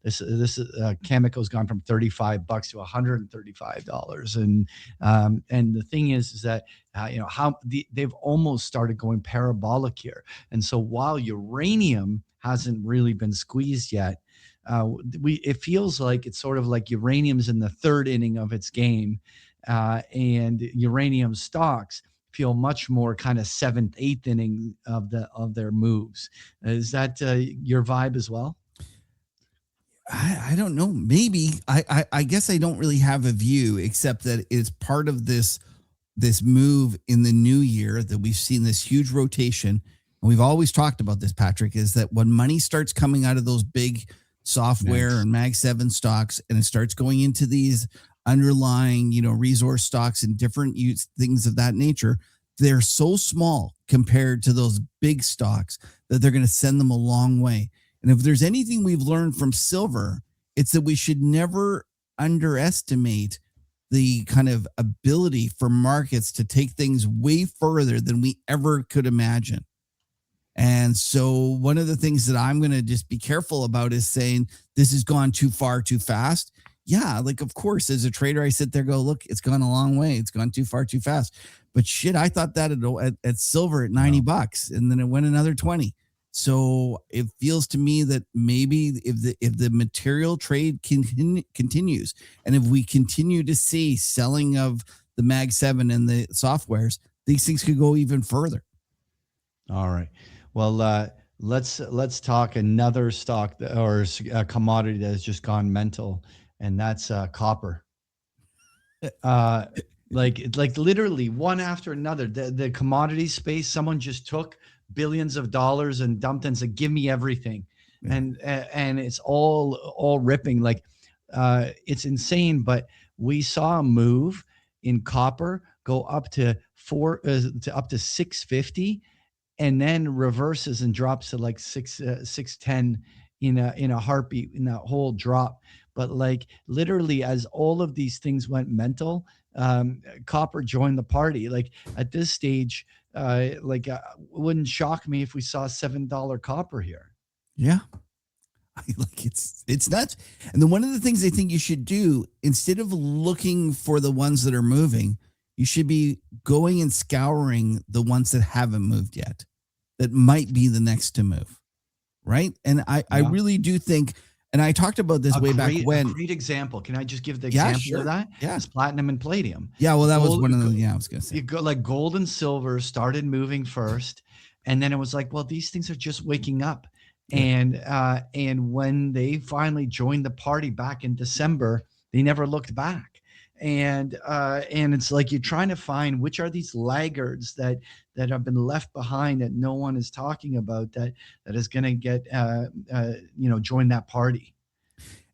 this Cameco's gone from $35 to $135, and the thing is that they've almost started going parabolic here. And so while uranium hasn't really been squeezed yet, it feels like it's sort of like uranium's in the third inning of its game, and uranium stocks feel much more kind of seventh, eighth inning of their moves. Is that your vibe as well? I don't know. Maybe I guess I don't really have a view, except that it's part of this move in the new year that we've seen this huge rotation. And we've always talked about this, Patrick, is that when money starts coming out of those big software and Mag 7 stocks, and it starts going into these underlying, resource stocks and different things of that nature, they're so small compared to those big stocks that they're going to send them a long way. And if there's anything we've learned from silver, it's that we should never underestimate the kind of ability for markets to take things way further than we ever could imagine. And so one of the things that I'm going to just be careful about is saying this has gone too far, too fast. Yeah, like, of course, as a trader, I sit there, go, look, it's gone a long way. It's gone too far, too fast. But shit, I thought that at silver at $90, and then it went another 20. So it feels to me that maybe if the material trade continues, and if we continue to see selling of the Mag 7 and the softwares, these things could go even further. All right. Well, let's talk another stock or a commodity that has just gone mental, and that's copper. Like literally one after another, the commodity space, someone just took billions of dollars and dumped and said, give me everything. Yeah. And it's all ripping. Like it's insane. But we saw a move in copper go up to up to 650, and then reverses and drops to like 610 in a heartbeat in that whole drop. But like literally, as all of these things went mental, copper joined the party. Like at this stage, it wouldn't shock me if we saw $7 copper here. Yeah. Like it's nuts. And then one of the things I think you should do, instead of looking for the ones that are moving, you should be going and scouring the ones that haven't moved yet, that might be the next to move. Right. And I really do think, and I talked about this way back when. A great example. Can I just give the example of that? Yeah. It's platinum and palladium. Yeah. Well, that was one of the, I was going to say. You go like gold and silver started moving first. And then it was like, well, these things are just waking up. Yeah. And when they finally joined the party back in December, they never looked back. And it's like you're trying to find which are these laggards that have been left behind that no one is talking about that is going to get join that party.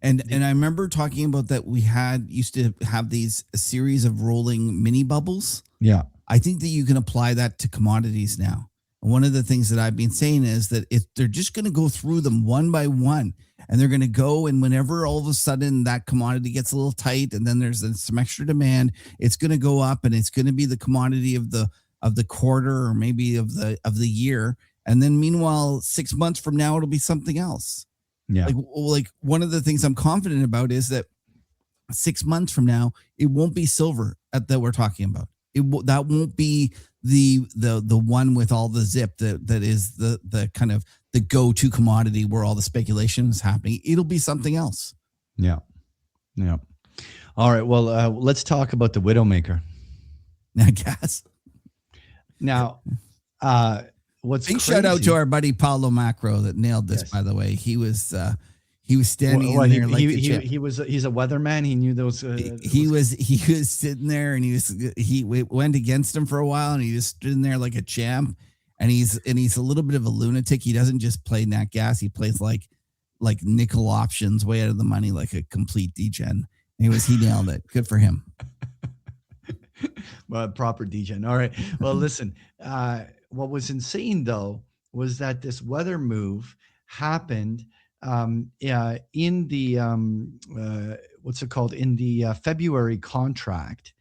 And I remember talking about that we used to have a series of rolling mini bubbles. Yeah, I think that you can apply that to commodities now. And one of the things that I've been saying is that if they're just going to go through them one by one, and they're going to go, and whenever all of a sudden that commodity gets a little tight, and then there's some extra demand, it's going to go up, and it's going to be the commodity of the quarter, or maybe of the year. And then meanwhile, 6 months from now, it'll be something else. Yeah. Like one of the things I'm confident about is that 6 months from now, it won't be silver that we're talking about. That won't be the one with all the zip that is the kind of the go-to commodity where all the speculation is happening. It'll be something else. Yeah. All right. Well, let's talk about the Widowmaker. I guess. Now, what's big crazy, shout out to our buddy Paulo Macro that nailed this. Yes. By the way, he was standing Well, in there like a chip. he's a weatherman. He knew those. He was sitting there, and he went against him for a while, and he just stood in there like a champ. And he's a little bit of a lunatic. He doesn't just play nat gas; he plays like nickel options, way out of the money, like a complete degen. Anyways, he nailed it. Good for him. Well, proper degen. All right. Well, listen. What was insane though was that this weather move happened in the what's it called, in the February contract,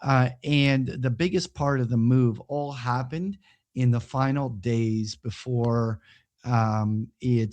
and the biggest part of the move all happened in the final days before it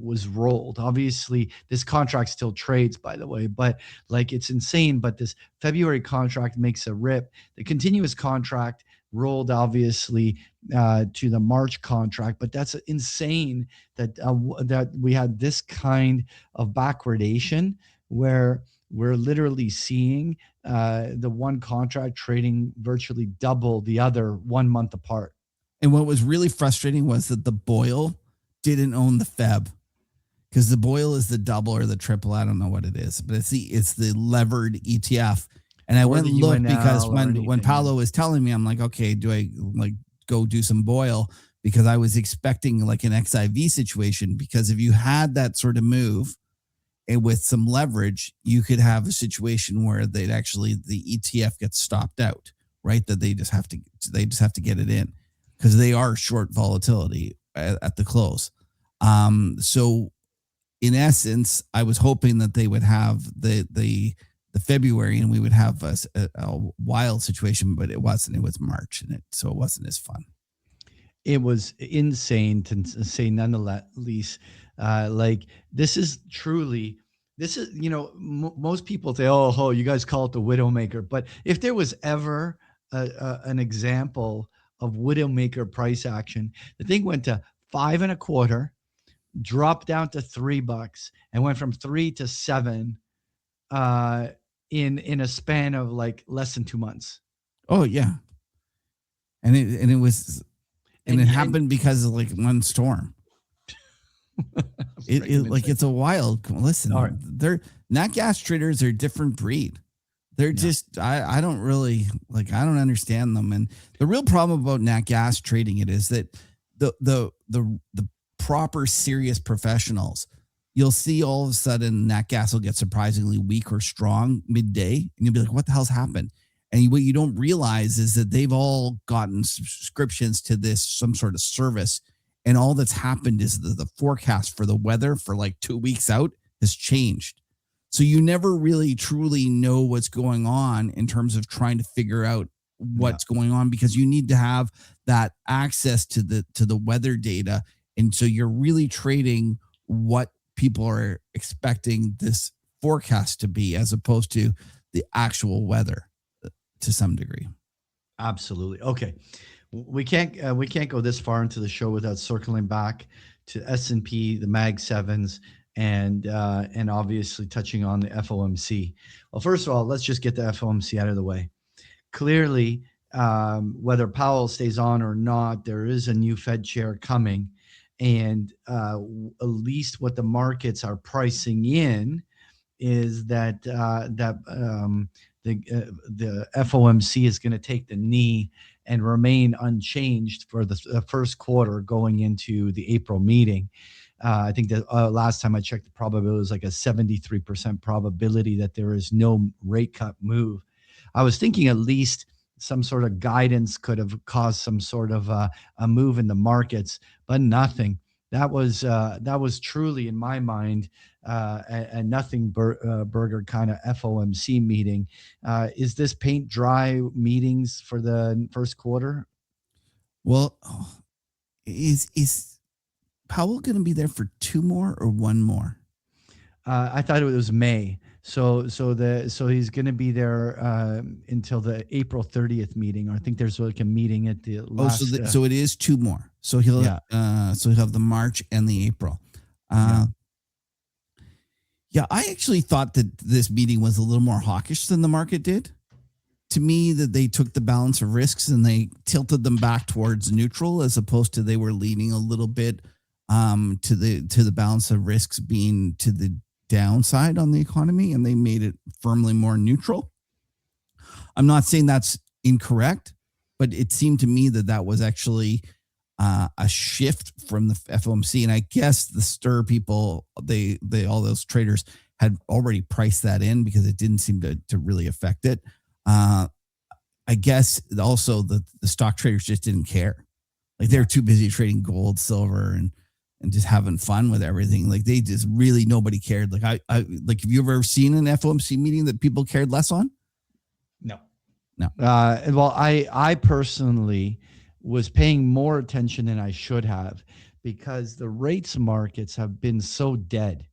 was rolled. Obviously, this contract still trades, by the way, but like, it's insane. But this February contract makes a rip. The continuous contract rolled, obviously, to the March contract, but that's insane that that we had this kind of backwardation where we're literally seeing the one contract trading virtually double the other 1 month apart. And what was really frustrating was that the Boyle didn't own the Feb, because the Boyle is the double or the triple. I don't know what it is, but it's the levered ETF. And I went and looked because when Paolo was telling me, I'm like, okay, do I like go do some Boyle? Because I was expecting like an XIV situation, because if you had that sort of move and with some leverage, you could have a situation where the ETF gets stopped out, right? That they just have to get it in, because they are short volatility at the close. So in essence, I was hoping that they would have the February and we would have a wild situation, but it wasn't. It was March, so it wasn't as fun. It was insane, to say none the least. Like, this is, most people say, oh, you guys call it the Widowmaker. But if there was ever an example of Widowmaker price action, the thing went to 5.25, dropped down to $3, and went from 3 to 7 in a span of like less than 2 months. Oh yeah, and it happened because of like one storm. It's a wild. Listen, all right. They're nat gas traders are a different breed. They're just I don't really I don't understand them. And the real problem about nat gas trading it is that the proper serious professionals, you'll see all of a sudden nat gas will get surprisingly weak or strong midday, and you'll be like, what the hell's happened? And what you don't realize is that they've all gotten subscriptions to some sort of service. And all that's happened is the forecast for the weather for like 2 weeks out has changed. So you never really truly know what's going on in terms of trying to figure out what's going on, because you need to have that access to the weather data. And so you're really trading what people are expecting this forecast to be, as opposed to the actual weather to some degree. Absolutely. Okay. We can't go this far into the show without circling back to S&P, the Mag 7s, and obviously touching on the FOMC. Well, first of all, let's just get the FOMC out of the way. Clearly, whether Powell stays on or not, there is a new Fed chair coming, and at least what the markets are pricing in is that the FOMC is going to take the knee and remain unchanged for the first quarter going into the April meeting. I think that last time I checked, the probability was like a 73% probability that there is no rate cut move. I was thinking at least some sort of guidance could have caused some sort of a move in the markets, but nothing. That was truly, in my mind, a nothing burger kind of FOMC meeting. Is this paint dry meetings for the first quarter? Well, is Powell going to be there for 2 more or 1 more? I thought it was May. So he's going to be there until the April 30th meeting. Or I think there's like a meeting at the last. So it is 2 more. So he'll have the March and the April. Yeah, I actually thought that this meeting was a little more hawkish than the market did. to me that they took the balance of risks and they tilted them back towards neutral, as opposed to they were leaning a little bit to the balance of risks being to the downside on the economy, and they made it firmly more neutral. I'm not saying that's incorrect, but it seemed to me that that was actually a shift from the FOMC. And I guess the stir people, they all those traders had already priced that in because it didn't seem to really affect it. I guess also the stock traders just didn't care. Like they were too busy trading gold, silver, and just having fun with everything. Like they just really, nobody cared. Like I like, have you ever seen an FOMC meeting that people cared less on? No. Well, I personally was paying more attention than I should have, because the rates markets have been so dead.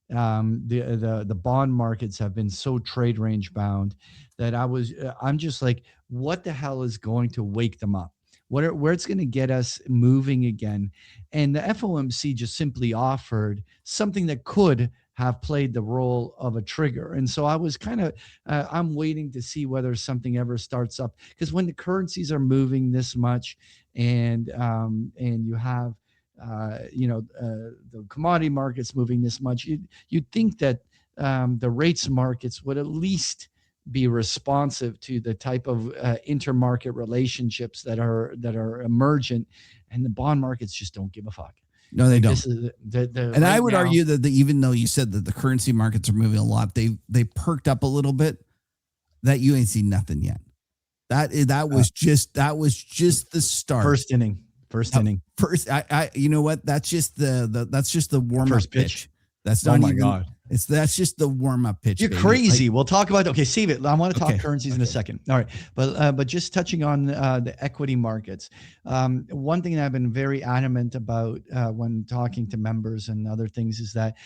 The bond markets have been so trade range bound that I'm just like, what the hell is going to wake them up? Where it's going to get us moving again? And the FOMC just simply offered something that could have played the role of a trigger. And so I was kind of, I'm waiting to see whether something ever starts up, because when the currencies are moving this much, and you have the commodity markets moving this much, you'd think that the rates markets would at least be responsive to the type of intermarket relationships that are emergent, and the bond markets just don't give a fuck. No, they don't. This is And I would argue that even though you said that the currency markets are moving a lot, they perked up a little bit. That you ain't seen nothing yet. That was just the start. First inning. You know what? That's just the warm up pitch. That's not even. God. That's just the warm up pitch. You're baby. crazy. Like, we'll talk about. Okay, save it. I want to talk currencies in a Okay. second. All right, but just touching on the equity markets. One thing that I've been very adamant about when talking to members and other things is that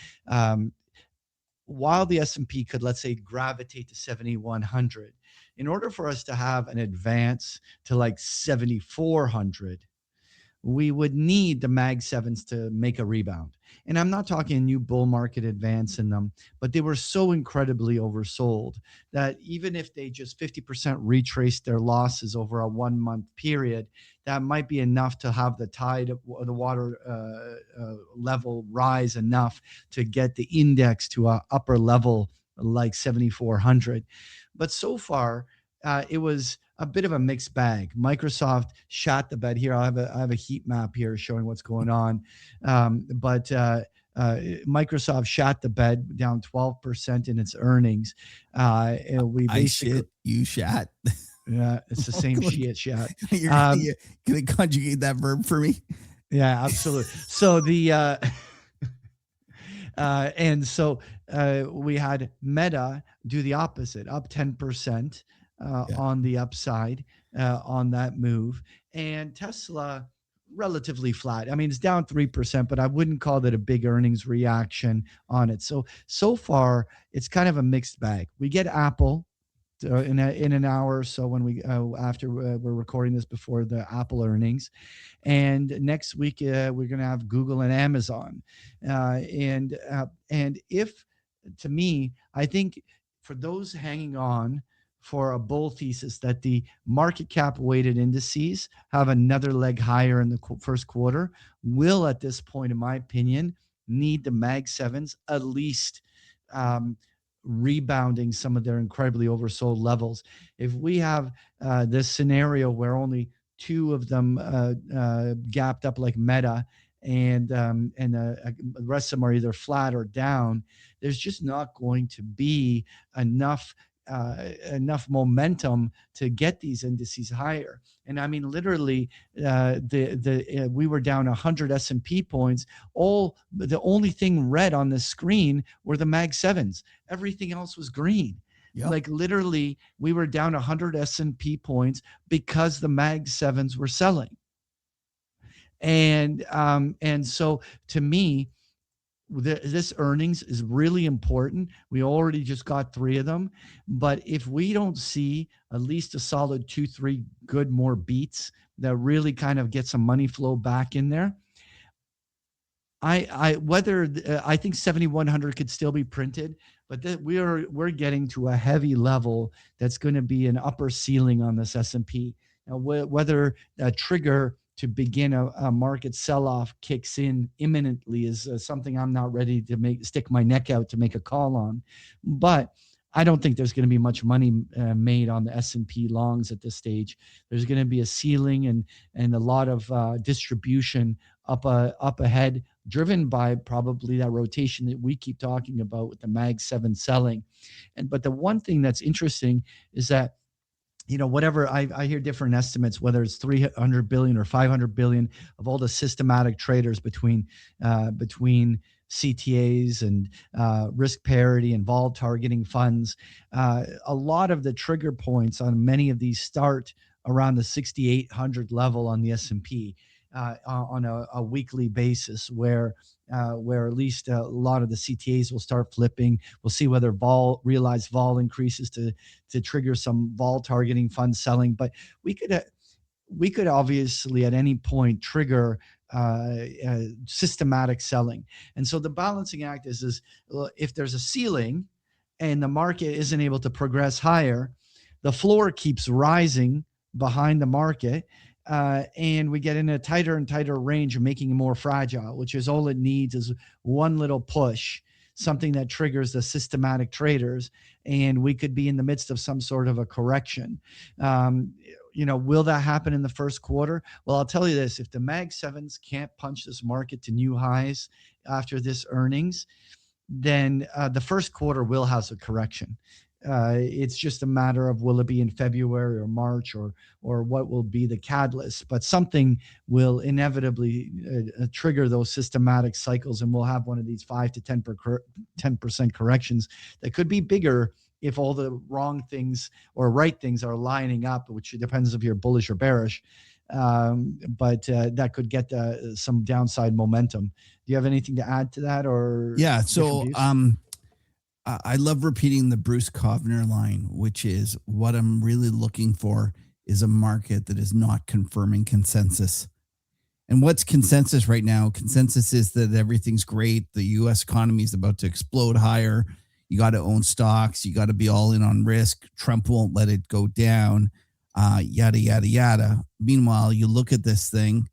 while the S&P could, let's say, gravitate to 7,100, in order for us to have an advance to like 7,400, we would need the Mag 7s to make a rebound. And I'm not talking a new bull market advance in them, but they were so incredibly oversold that even if they just 50% retraced their losses over a 1 month period, that might be enough to have the tide of the water level rise enough to get the index to a upper level like 7,400. But so far, it was a bit of a mixed bag. Microsoft shot the bed here. I have a heat map here showing what's going on. But Microsoft shot the bed down 12% in its earnings. You shot. Yeah, it's the same shit shot. You're gonna conjugate that verb for me? Yeah, absolutely. So we had Meta do the opposite, up 10%. On the upside on that move, and Tesla relatively flat. I mean, it's down 3%, but I wouldn't call that a big earnings reaction on it. So far, it's kind of a mixed bag. We get Apple in an hour or so when we after we're recording this before the Apple earnings, and next week we're going to have Google and Amazon, and if, to me, I think for those hanging on for a bull thesis that the market cap weighted indices have another leg higher in the first quarter, will, at this point, in my opinion, need the Mag 7s at least rebounding some of their incredibly oversold levels. If we have this scenario where only two of them gapped up like Meta, and the rest of them are either flat or down, there's just not going to be enough momentum to get these indices higher. And I mean, literally, we were down 100 S&P points. The only thing red on the screen were the Mag 7s. Everything else was green. Yep. Like literally, we were down 100 S&P points because the Mag 7s were selling. And so, to me, this earnings is really important. We already just got 3 of them, but if we don't see at least a solid 2-3 good more beats that really kind of get some money flow back in there, I think 7,100 could still be printed, but we're getting to a heavy level that's going to be an upper ceiling on this S&P. Now, whether a trigger to begin a market sell-off kicks in imminently is something I'm not ready to stick my neck out to make a call on, but I don't think there's going to be much money made on the S&P longs at this stage. There's going to be a ceiling and a lot of distribution up ahead, driven by probably that rotation that we keep talking about with the Mag 7 selling. But the one thing that's interesting is that, whatever I hear different estimates, whether it's 300 billion or 500 billion of all the systematic traders between CTAs and risk parity and vol targeting funds. A lot of the trigger points on many of these start around the 6,800 level on the S&P on a weekly basis, where at least a lot of the CTAs will start flipping. We'll see whether realized vol increases to trigger some vol targeting fund selling. But we could obviously at any point trigger systematic selling. And so the balancing act is if there's a ceiling and the market isn't able to progress higher, the floor keeps rising behind the market. And we get in a tighter and tighter range of making it more fragile, which is all it needs is one little push, something that triggers the systematic traders, and we could be in the midst of some sort of a correction. Will that happen in the first quarter? Well, I'll tell you this: if the Mag 7s can't punch this market to new highs after this earnings, then the first quarter will have a correction. It's just a matter of will it be in February or March or what will be the catalyst. But something will inevitably trigger those systematic cycles, and we'll have one of these 5 to 10% corrections that could be bigger if all the wrong things or right things are lining up, which depends if you're bullish or bearish. But that could get some downside momentum. Do you have anything to add to that? Or yeah, so I love repeating the Bruce Kovner line, which is what I'm really looking for is a market that is not confirming consensus. And what's consensus right now? Consensus is that everything's great. The U.S. economy is about to explode higher. You got to own stocks. You got to be all in on risk. Trump won't let it go down, yada, yada, yada. Meanwhile, you look at this thing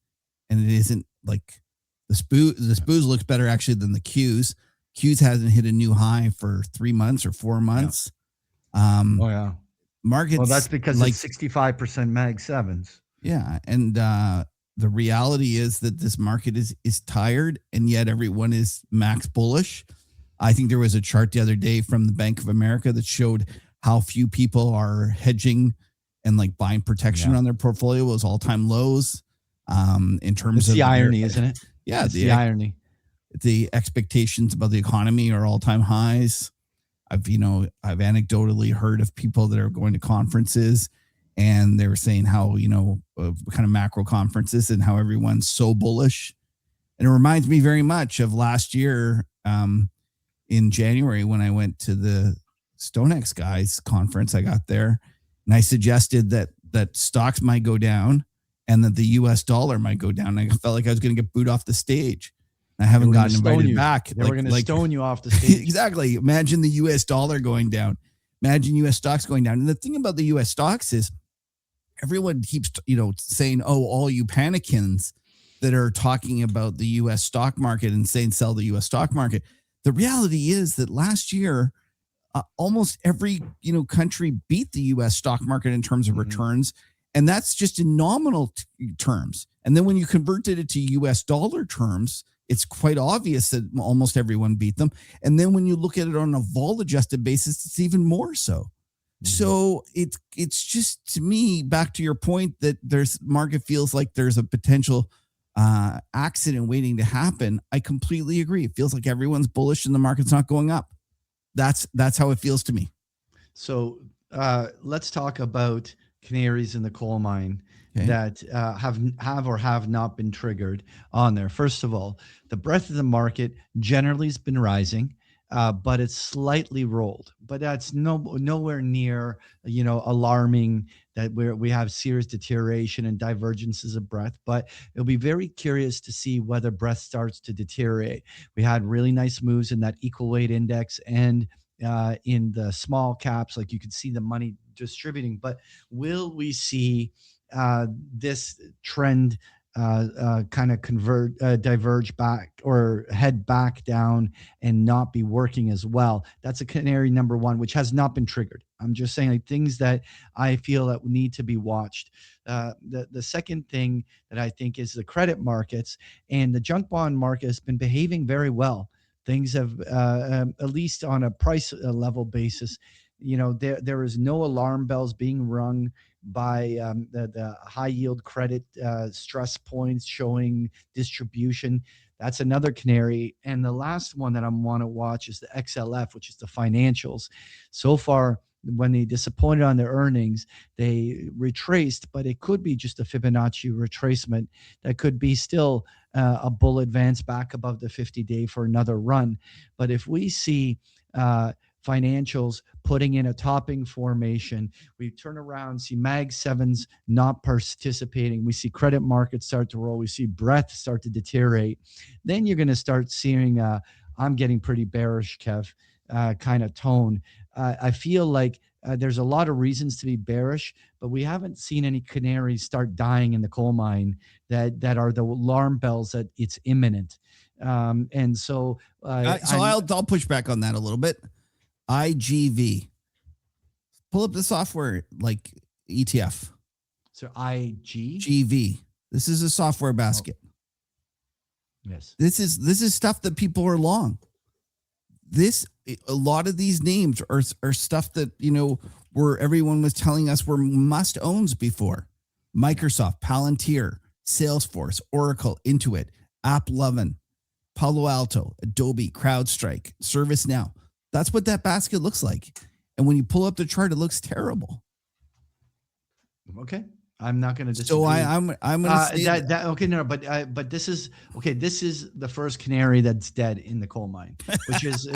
and it isn't like the SPOOs looks better actually than the Qs. Qs hasn't hit a new high for 3 months or 4 months. Yeah. Markets. Well, that's because it's 65% Mag 7s. Yeah. And the reality is that this market is tired, and yet everyone is max bullish. I think there was a chart the other day from the Bank of America that showed how few people are hedging and like buying protection on their portfolio was all-time lows. In terms of the irony, isn't it? Yeah, it's the irony. The expectations about the economy are all-time highs. I've anecdotally heard of people that are going to conferences and they were saying how, kind of macro conferences and how everyone's so bullish. And it reminds me very much of last year in January when I went to the StoneX guys conference. I got there and I suggested that stocks might go down and that the US dollar might go down. I felt like I was going to get booed off the stage. I haven't gotten invited back. They were going to stone you off the stage. Exactly. Imagine the US dollar going down. Imagine US stocks going down. And the thing about the US stocks is everyone keeps, saying, oh, all you panicins that are talking about the US stock market and saying sell the US stock market. The reality is that last year, almost every, country beat the US stock market in terms of returns. And that's just in nominal terms. And then when you converted it to US dollar terms, it's quite obvious that almost everyone beat them. And then when you look at it on a vol adjusted basis, it's even more so. So it's just, to me, back to your point that market feels like there's a potential accident waiting to happen. I completely agree. It feels like everyone's bullish and the market's not going up. That's how it feels to me. So let's talk about canaries in the coal mine that have or have not been triggered on there. First of all, the breadth of the market generally has been rising, but it's slightly rolled. But that's nowhere near, alarming that we have serious deterioration and divergences of breadth, but it'll be very curious to see whether breadth starts to deteriorate. We had really nice moves in that equal weight index and in the small caps, like you can see the money distributing, but will we see this trend kind of diverge back or head back down and not be working as well? That's a canary number one, which has not been triggered. I'm just saying, like, things that I feel that need to be watched. The second thing that I think is the credit markets, and the junk bond market has been behaving very well. Things have, at least on a price level basis, there is no alarm bells being rung by the high yield credit stress points showing distribution. That's another canary. And the last one that I want to watch is the XLF, which is the financials. So far, when they disappointed on their earnings, they retraced, but it could be just a Fibonacci retracement. That could be still a bull advance back above the 50-day for another run. But if we see financials putting in a topping formation, we turn around, see mag 7s not participating, we see credit markets start to roll, we see breadth start to deteriorate, then you're going to start seeing I'm getting pretty bearish, Kev, kind of tone. I feel like there's a lot of reasons to be bearish, but we haven't seen any canaries start dying in the coal mine that are the alarm bells that it's imminent. And so I'll push back on that a little bit. IGV. Pull up the software like ETF. So IG? GV. This is a software basket. Oh. Yes. This is stuff that people are long. A lot of these names are stuff that, where everyone was telling us were must owns before. Microsoft, Palantir, Salesforce, Oracle, Intuit, AppLovin, Palo Alto, Adobe, CrowdStrike, ServiceNow. That's what that basket looks like. And when you pull up the chart, it looks terrible. Okay. I'm not going to disagree. So I'm going to say that. Okay, no, but this is okay. This is the first canary that's dead in the coal mine, which is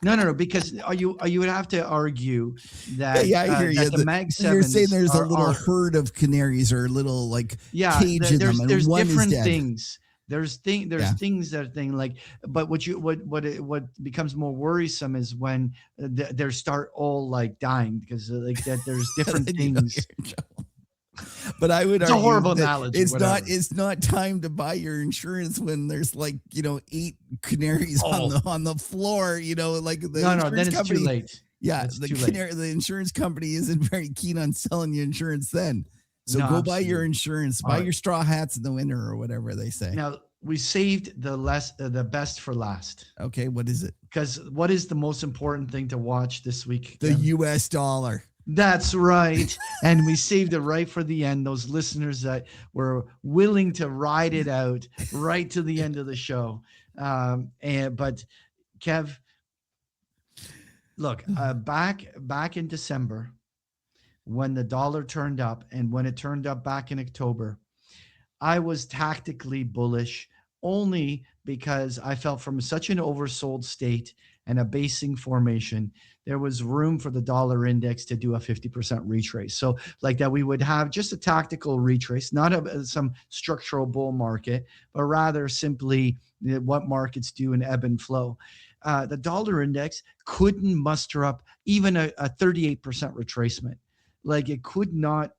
no, because you would have to argue that I hear you. The mag 7s you're saying there's a little herd of canaries or a little cage in them, and there's one different is dead. things. There's things that are like, but what becomes more worrisome is when they start all like dying, because like that there's different things. But I would argue a horrible analogy. It's not time to buy your insurance when there's 8 canaries on the floor. Then it's too late. Yeah, the insurance company isn't very keen on selling you insurance then. So go buy your insurance, buy your straw hats in the winter or whatever they say. Now we saved the best for last. Okay, what is it? Because what is the most important thing to watch this week? The US dollar. That's right. And we saved it right for the end. Those listeners that were willing to ride it out right to the end of the show. But Kev, look, back in December, when the dollar turned up and when it turned up back in October, I was tactically bullish only because I felt from such an oversold state and a basing formation, there was room for the dollar index to do a 50% retrace. So like that, we would have just a tactical retrace, not some structural bull market, but rather simply what markets do in ebb and flow. The dollar index couldn't muster up even a 38% retracement. Like it could not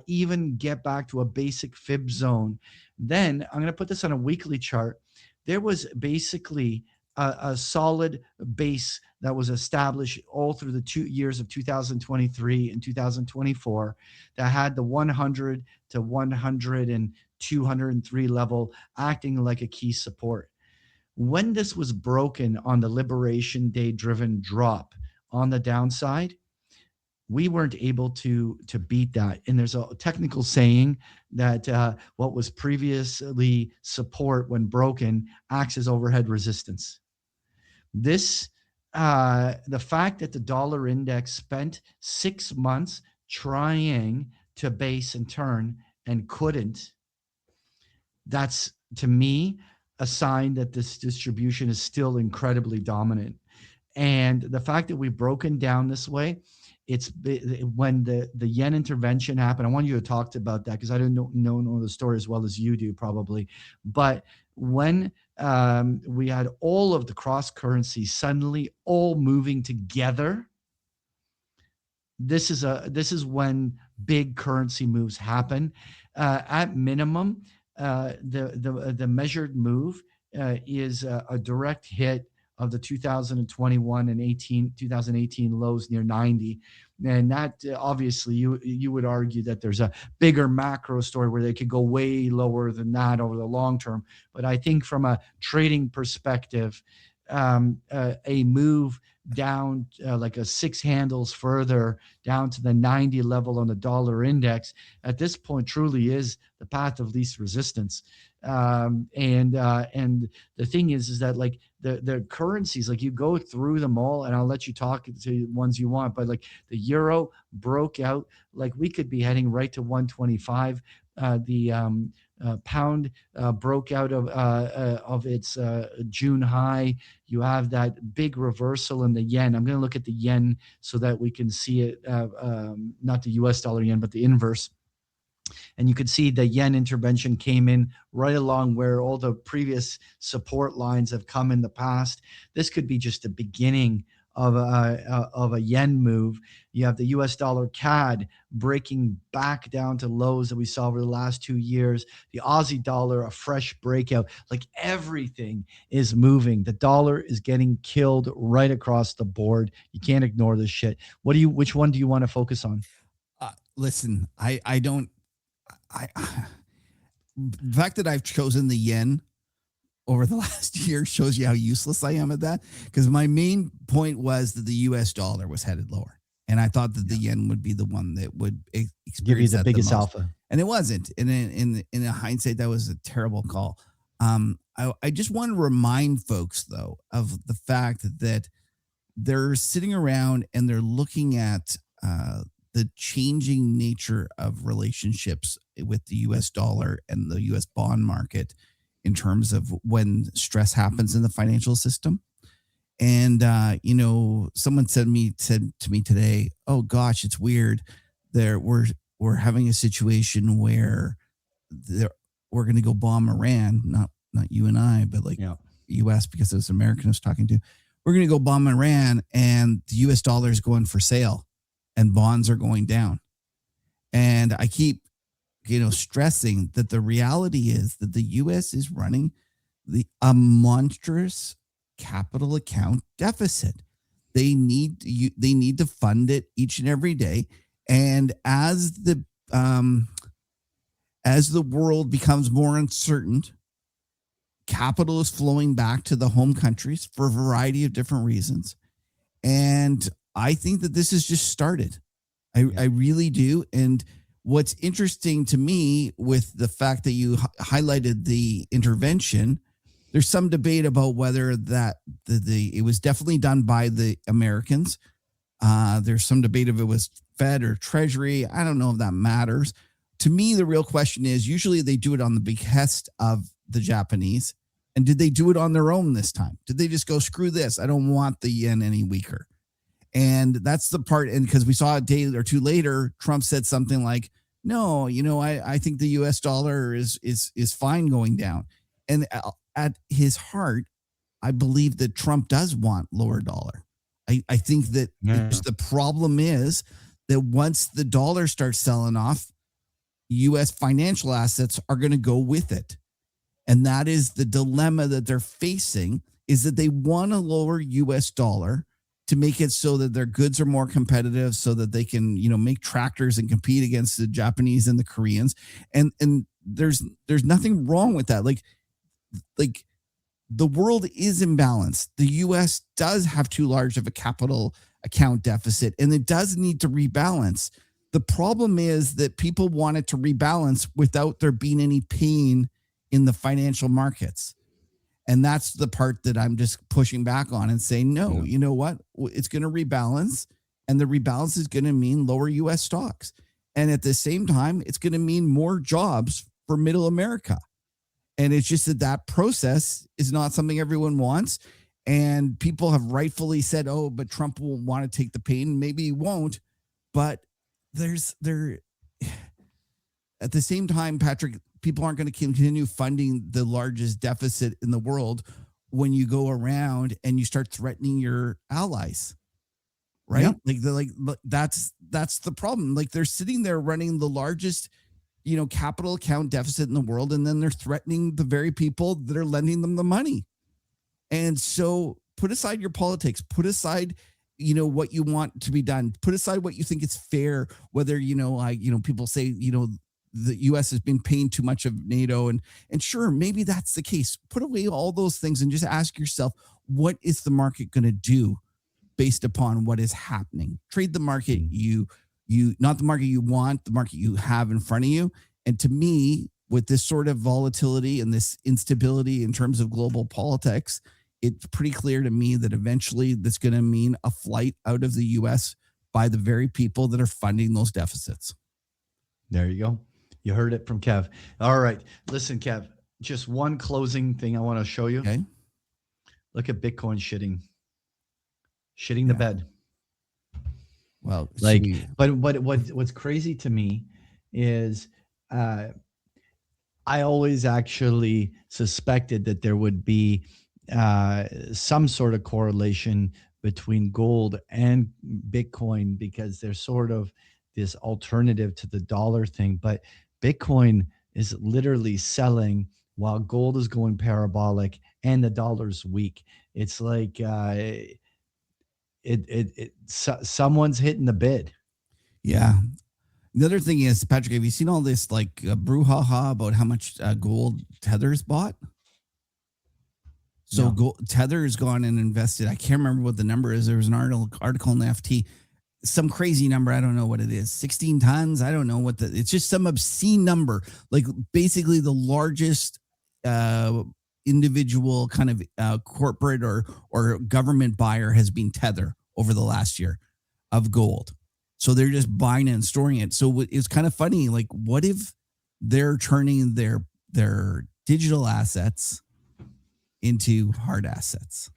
even get back to a basic fib zone. Then I'm going to put this on a weekly chart. There was basically a solid base that was established all through the 2 years of 2023 and 2024 that had the 100 to 100 and 203 level acting like a key support. When this was broken on the Liberation Day driven drop on the downside, we weren't able to beat that. And there's a technical saying that what was previously support when broken acts as overhead resistance. This, the fact that the dollar index spent 6 months trying to base and turn and couldn't, that's to me a sign that this distribution is still incredibly dominant. And the fact that we've broken down this way, it's when the yen intervention happened. I want you to talk about that because I don't know the story as well as you do probably. But when we had all of the cross currencies suddenly all moving together, this is when big currency moves happen. At minimum, the measured move is a direct hit of the 2021 and 2018 lows near 90. And that obviously you would argue that there's a bigger macro story where they could go way lower than that over the long term. But I think from a trading perspective, a move down like a 6 handles further down to the 90 level on the dollar index at this point truly is the path of least resistance. And the thing is that like the currencies, like you go through them all, and I'll let you talk to ones you want, but like the euro broke out, like we could be heading right to 125. The pound broke out of its June high. You have that big reversal in the yen. I'm going to look at the yen so that we can see it, not the US dollar yen, but the inverse. And you could see the yen intervention came in right along where all the previous support lines have come in the past. This could be just the beginning of a yen move. You have the US dollar CAD breaking back down to lows that we saw over the last 2 years. The Aussie dollar, a fresh breakout. Like everything is moving. The dollar is getting killed right across the board. You can't ignore this shit. Which one do you want to focus on? Listen, the fact that I've chosen the yen over the last year shows you how useless I am at that, because my main point was that the US dollar was headed lower. And I thought that the yen would be the one that would give you the biggest alpha. And it wasn't. And in hindsight, that was a terrible call. I just want to remind folks, though, of the fact that they're sitting around and they're looking at the changing nature of relationships with the US dollar and the US bond market in terms of when stress happens in the financial system. And, someone said to me today, oh gosh, it's weird. We're having a situation where we're going to go bomb Iran, not you and I, but like US, because it was an American I was talking to. We're going to go bomb Iran and the US dollar is going for sale and bonds are going down. And I keep stressing that the reality is that the U.S. is running a monstrous capital account deficit. They need to fund it each and every day. And as the world becomes more uncertain, capital is flowing back to the home countries for a variety of different reasons. And I think that this has just started. I really do. And what's interesting to me with the fact that you highlighted the intervention, there's some debate about whether that it was definitely done by the Americans. There's some debate if it was Fed or Treasury. I don't know if that matters. To me, the real question is usually they do it on the behest of the Japanese. And did they do it on their own this time? Did they just go, screw this? I don't want the yen any weaker. And that's the part. And because we saw a day or two later, Trump said something like, no, I think the US dollar is fine going down. And at his heart, I believe that Trump does want lower dollar. I think that the problem is that once the dollar starts selling off, US financial assets are going to go with it. And that is the dilemma that they're facing, is that they want a lower US dollar to make it so that their goods are more competitive, so that they can, make tractors and compete against the Japanese and the Koreans. And there's nothing wrong with that. Like the world is imbalanced. The US does have too large of a capital account deficit, and it does need to rebalance. The problem is that people want it to rebalance without there being any pain in the financial markets. And that's the part that I'm just pushing back on and saying, no, you know what? It's going to rebalance, and the rebalance is going to mean lower US stocks. And at the same time, it's going to mean more jobs for middle America. And it's just that process is not something everyone wants. And people have rightfully said, oh, but Trump will want to take the pain. Maybe he won't. But there at the same time, Patrick, people aren't going to continue funding the largest deficit in the world when you go around and you start threatening your allies. Right? Yeah. Like that's the problem. Like they're sitting there running the largest, capital account deficit in the world, and then they're threatening the very people that are lending them the money. And so put aside your politics, put aside, what you want to be done, put aside what you think is fair, whether, people say, the US has been paying too much of NATO, and sure, maybe that's the case. Put away all those things and just ask yourself, what is the market going to do based upon what is happening? Trade the market not the market you want, the market you have in front of you. And to me, with this sort of volatility and this instability in terms of global politics, it's pretty clear to me that eventually that's going to mean a flight out of the US by the very people that are funding those deficits. There you go. You heard it from Kev. All right. Listen, Kev, just one closing thing I want to show you. Okay. Look at Bitcoin shitting the bed. Well, but what's crazy to me is I always actually suspected that there would be some sort of correlation between gold and Bitcoin, because they're sort of this alternative to the dollar thing. But Bitcoin is literally selling while gold is going parabolic and the dollar's weak. It's like someone's hitting the bid. Yeah. The other thing is, Patrick, have you seen all this brouhaha about how much gold Tether's bought? So Tether has gone and invested. I can't remember what the number is. There was an article in the FT, some crazy number. I don't know what it is. 16 tons. I don't know what it's just some obscene number. Like basically the largest individual kind of corporate or government buyer has been Tether over the last year of gold. So they're just buying it and storing it. So it's kind of funny. Like, what if they're turning their digital assets into hard assets?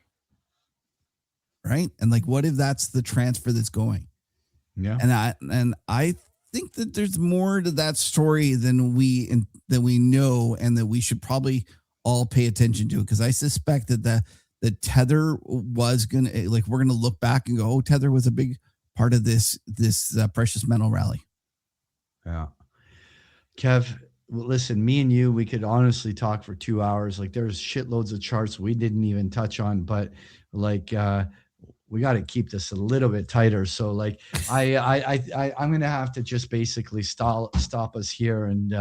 Right? And what if that's the transfer that's going? Yeah. And I think that there's more to that story than we know, and that we should probably all pay attention to, because I suspect that the Tether was gonna we're gonna look back and go, oh, Tether was a big part of this precious metal rally. Yeah. Kev, listen, me and you, we could honestly talk for 2 hours. There's shitloads of charts we didn't even touch on, but we got to keep this a little bit tighter. So I'm going to have to just basically stop us here, and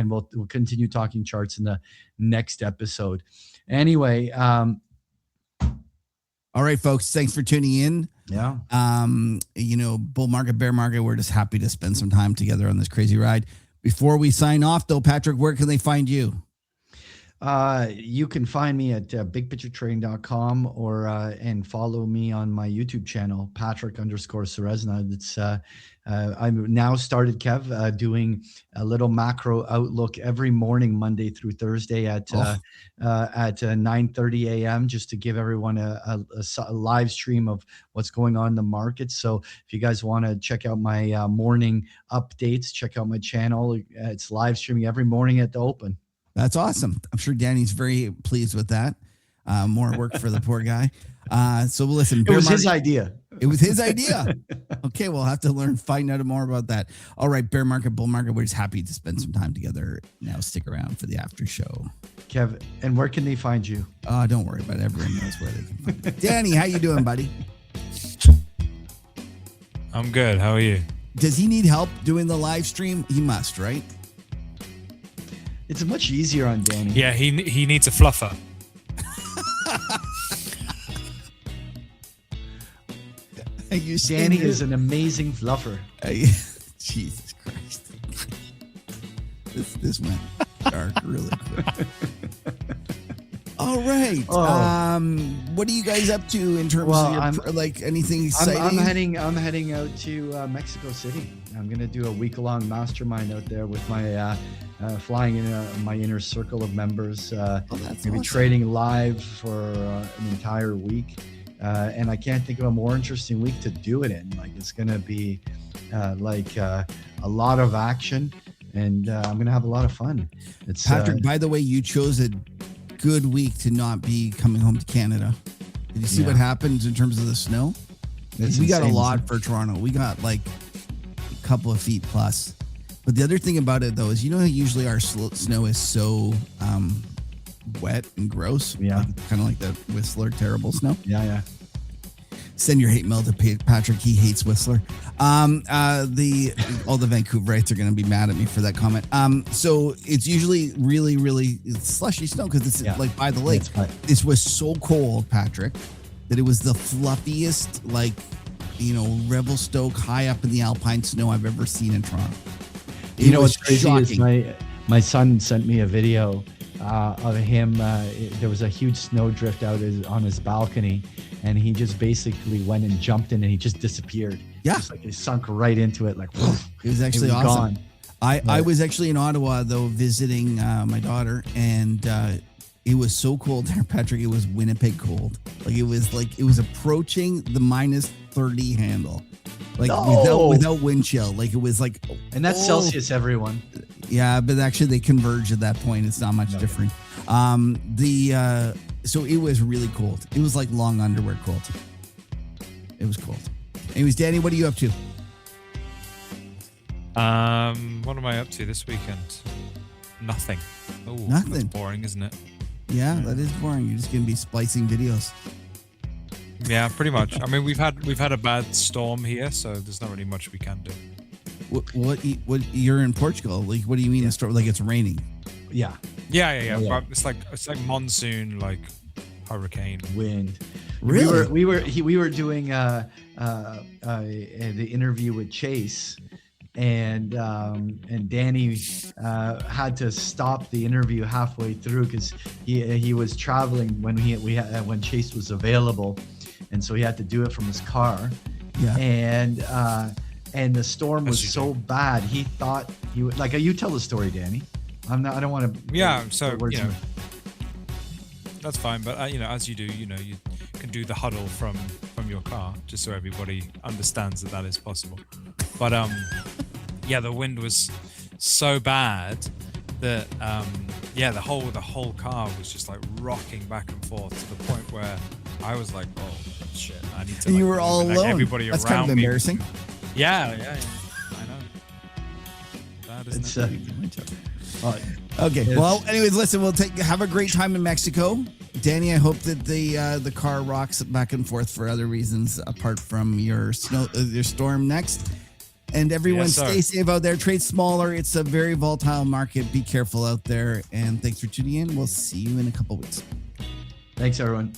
we'll continue talking charts in the next episode. Anyway. All right, folks, thanks for tuning in. Yeah. Bull market, bear market, we're just happy to spend some time together on this crazy ride. Before we sign off, though, Patrick, where can they find you? You can find me at bigpicturetrading.com and follow me on my YouTube channel, Patrick_Ceresna. It's I've now started, Kev, doing a little macro outlook every morning, Monday through Thursday at 9:30 a.m. just to give everyone a live stream of what's going on in the market. So if you guys want to check out my morning updates, check out my channel. It's live streaming every morning at the open. That's awesome. I'm sure Danny's very pleased with that. More work for the poor guy. So listen, it was his idea. It was his idea. Okay, we'll have to find out more about that. All right, bear market, bull market. We're just happy to spend some time together. Now stick around for the after show. Kev, and where can they find you? Don't worry about it. Everyone knows where they can find you. Danny, how you doing, buddy? I'm good. How are you? Does he need help doing the live stream? He must, right? It's much easier on Danny. Yeah, he needs a fluffer. Danny is an amazing fluffer. Jesus Christ. This went dark really quick. All right. What are you guys up to in terms of anything exciting? I'm heading out to Mexico City. I'm going to do a week-long mastermind out there with my flying in my inner circle of members. That's Maybe awesome. trading live for an entire week. And I can't think of a more interesting week to do it in. Like, it's going to be a lot of action, and I'm going to have a lot of fun. It's Patrick, by the way, you chose a good week to not be coming home to Canada. Did you see what happens in terms of the snow? We got a lot for Toronto. We got like a couple of feet plus. But the other thing about it, though, is how usually our snow is so wet and gross. Yeah. Kind of like the Whistler terrible snow. Yeah. Send your hate mail to Patrick. He hates Whistler. All the Vancouverites are going to be mad at me for that comment. So it's usually really, really slushy snow because it's like by the lake. This was so cold, Patrick, that it was the fluffiest, Revelstoke high up in the Alpine snow I've ever seen in Toronto. What's crazy is my son sent me a video of him. There was a huge snowdrift out on his balcony, and he just basically went and jumped in, and he just disappeared. Yeah, just he sunk right into it. Like, whoosh, it was actually awesome. Gone. I was actually in Ottawa though visiting my daughter, and it was so cold there, Patrick. It was Winnipeg cold. It was approaching the minus 30 handle. Without wind chill. It was and that's Celsius, everyone. Yeah, but actually they converge at that point. It's not much different. So it was really cold. It was like long underwear cold. It was cold. Anyways, Danny, what are you up to? What am I up to this weekend? Nothing. Oh, Nothing. That's boring, isn't it? Yeah, that is boring. You're just gonna be splicing videos. Yeah, pretty much. I mean, we've had a bad storm here, so there's not really much we can do. What you're in Portugal? What do you mean? It's raining? Yeah. Yeah. But it's like monsoon, hurricane wind. Really? We were doing the interview with Chase, and Danny had to stop the interview halfway through because he was traveling when Chase was available, and so he had to do it from his car. Yeah. And the storm was so bad, he thought he would you tell the story, Danny. I don't want to. Yeah. So that's fine, but as you do, you can do the huddle from your car, just so everybody understands that is possible. But the wind was so bad that the whole car was just rocking back and forth to the point where I was like, oh shit, I need to. And you were all alone. Everybody That's around kind of embarrassing. me. Yeah, I know. Bad, isn't it? Okay. Well, anyways, listen. Have a great time in Mexico, Danny. I hope that the car rocks back and forth for other reasons apart from your storm next. And everyone, stay safe out there. Trade smaller. It's a very volatile market. Be careful out there. And thanks for tuning in. We'll see you in a couple weeks. Thanks, everyone.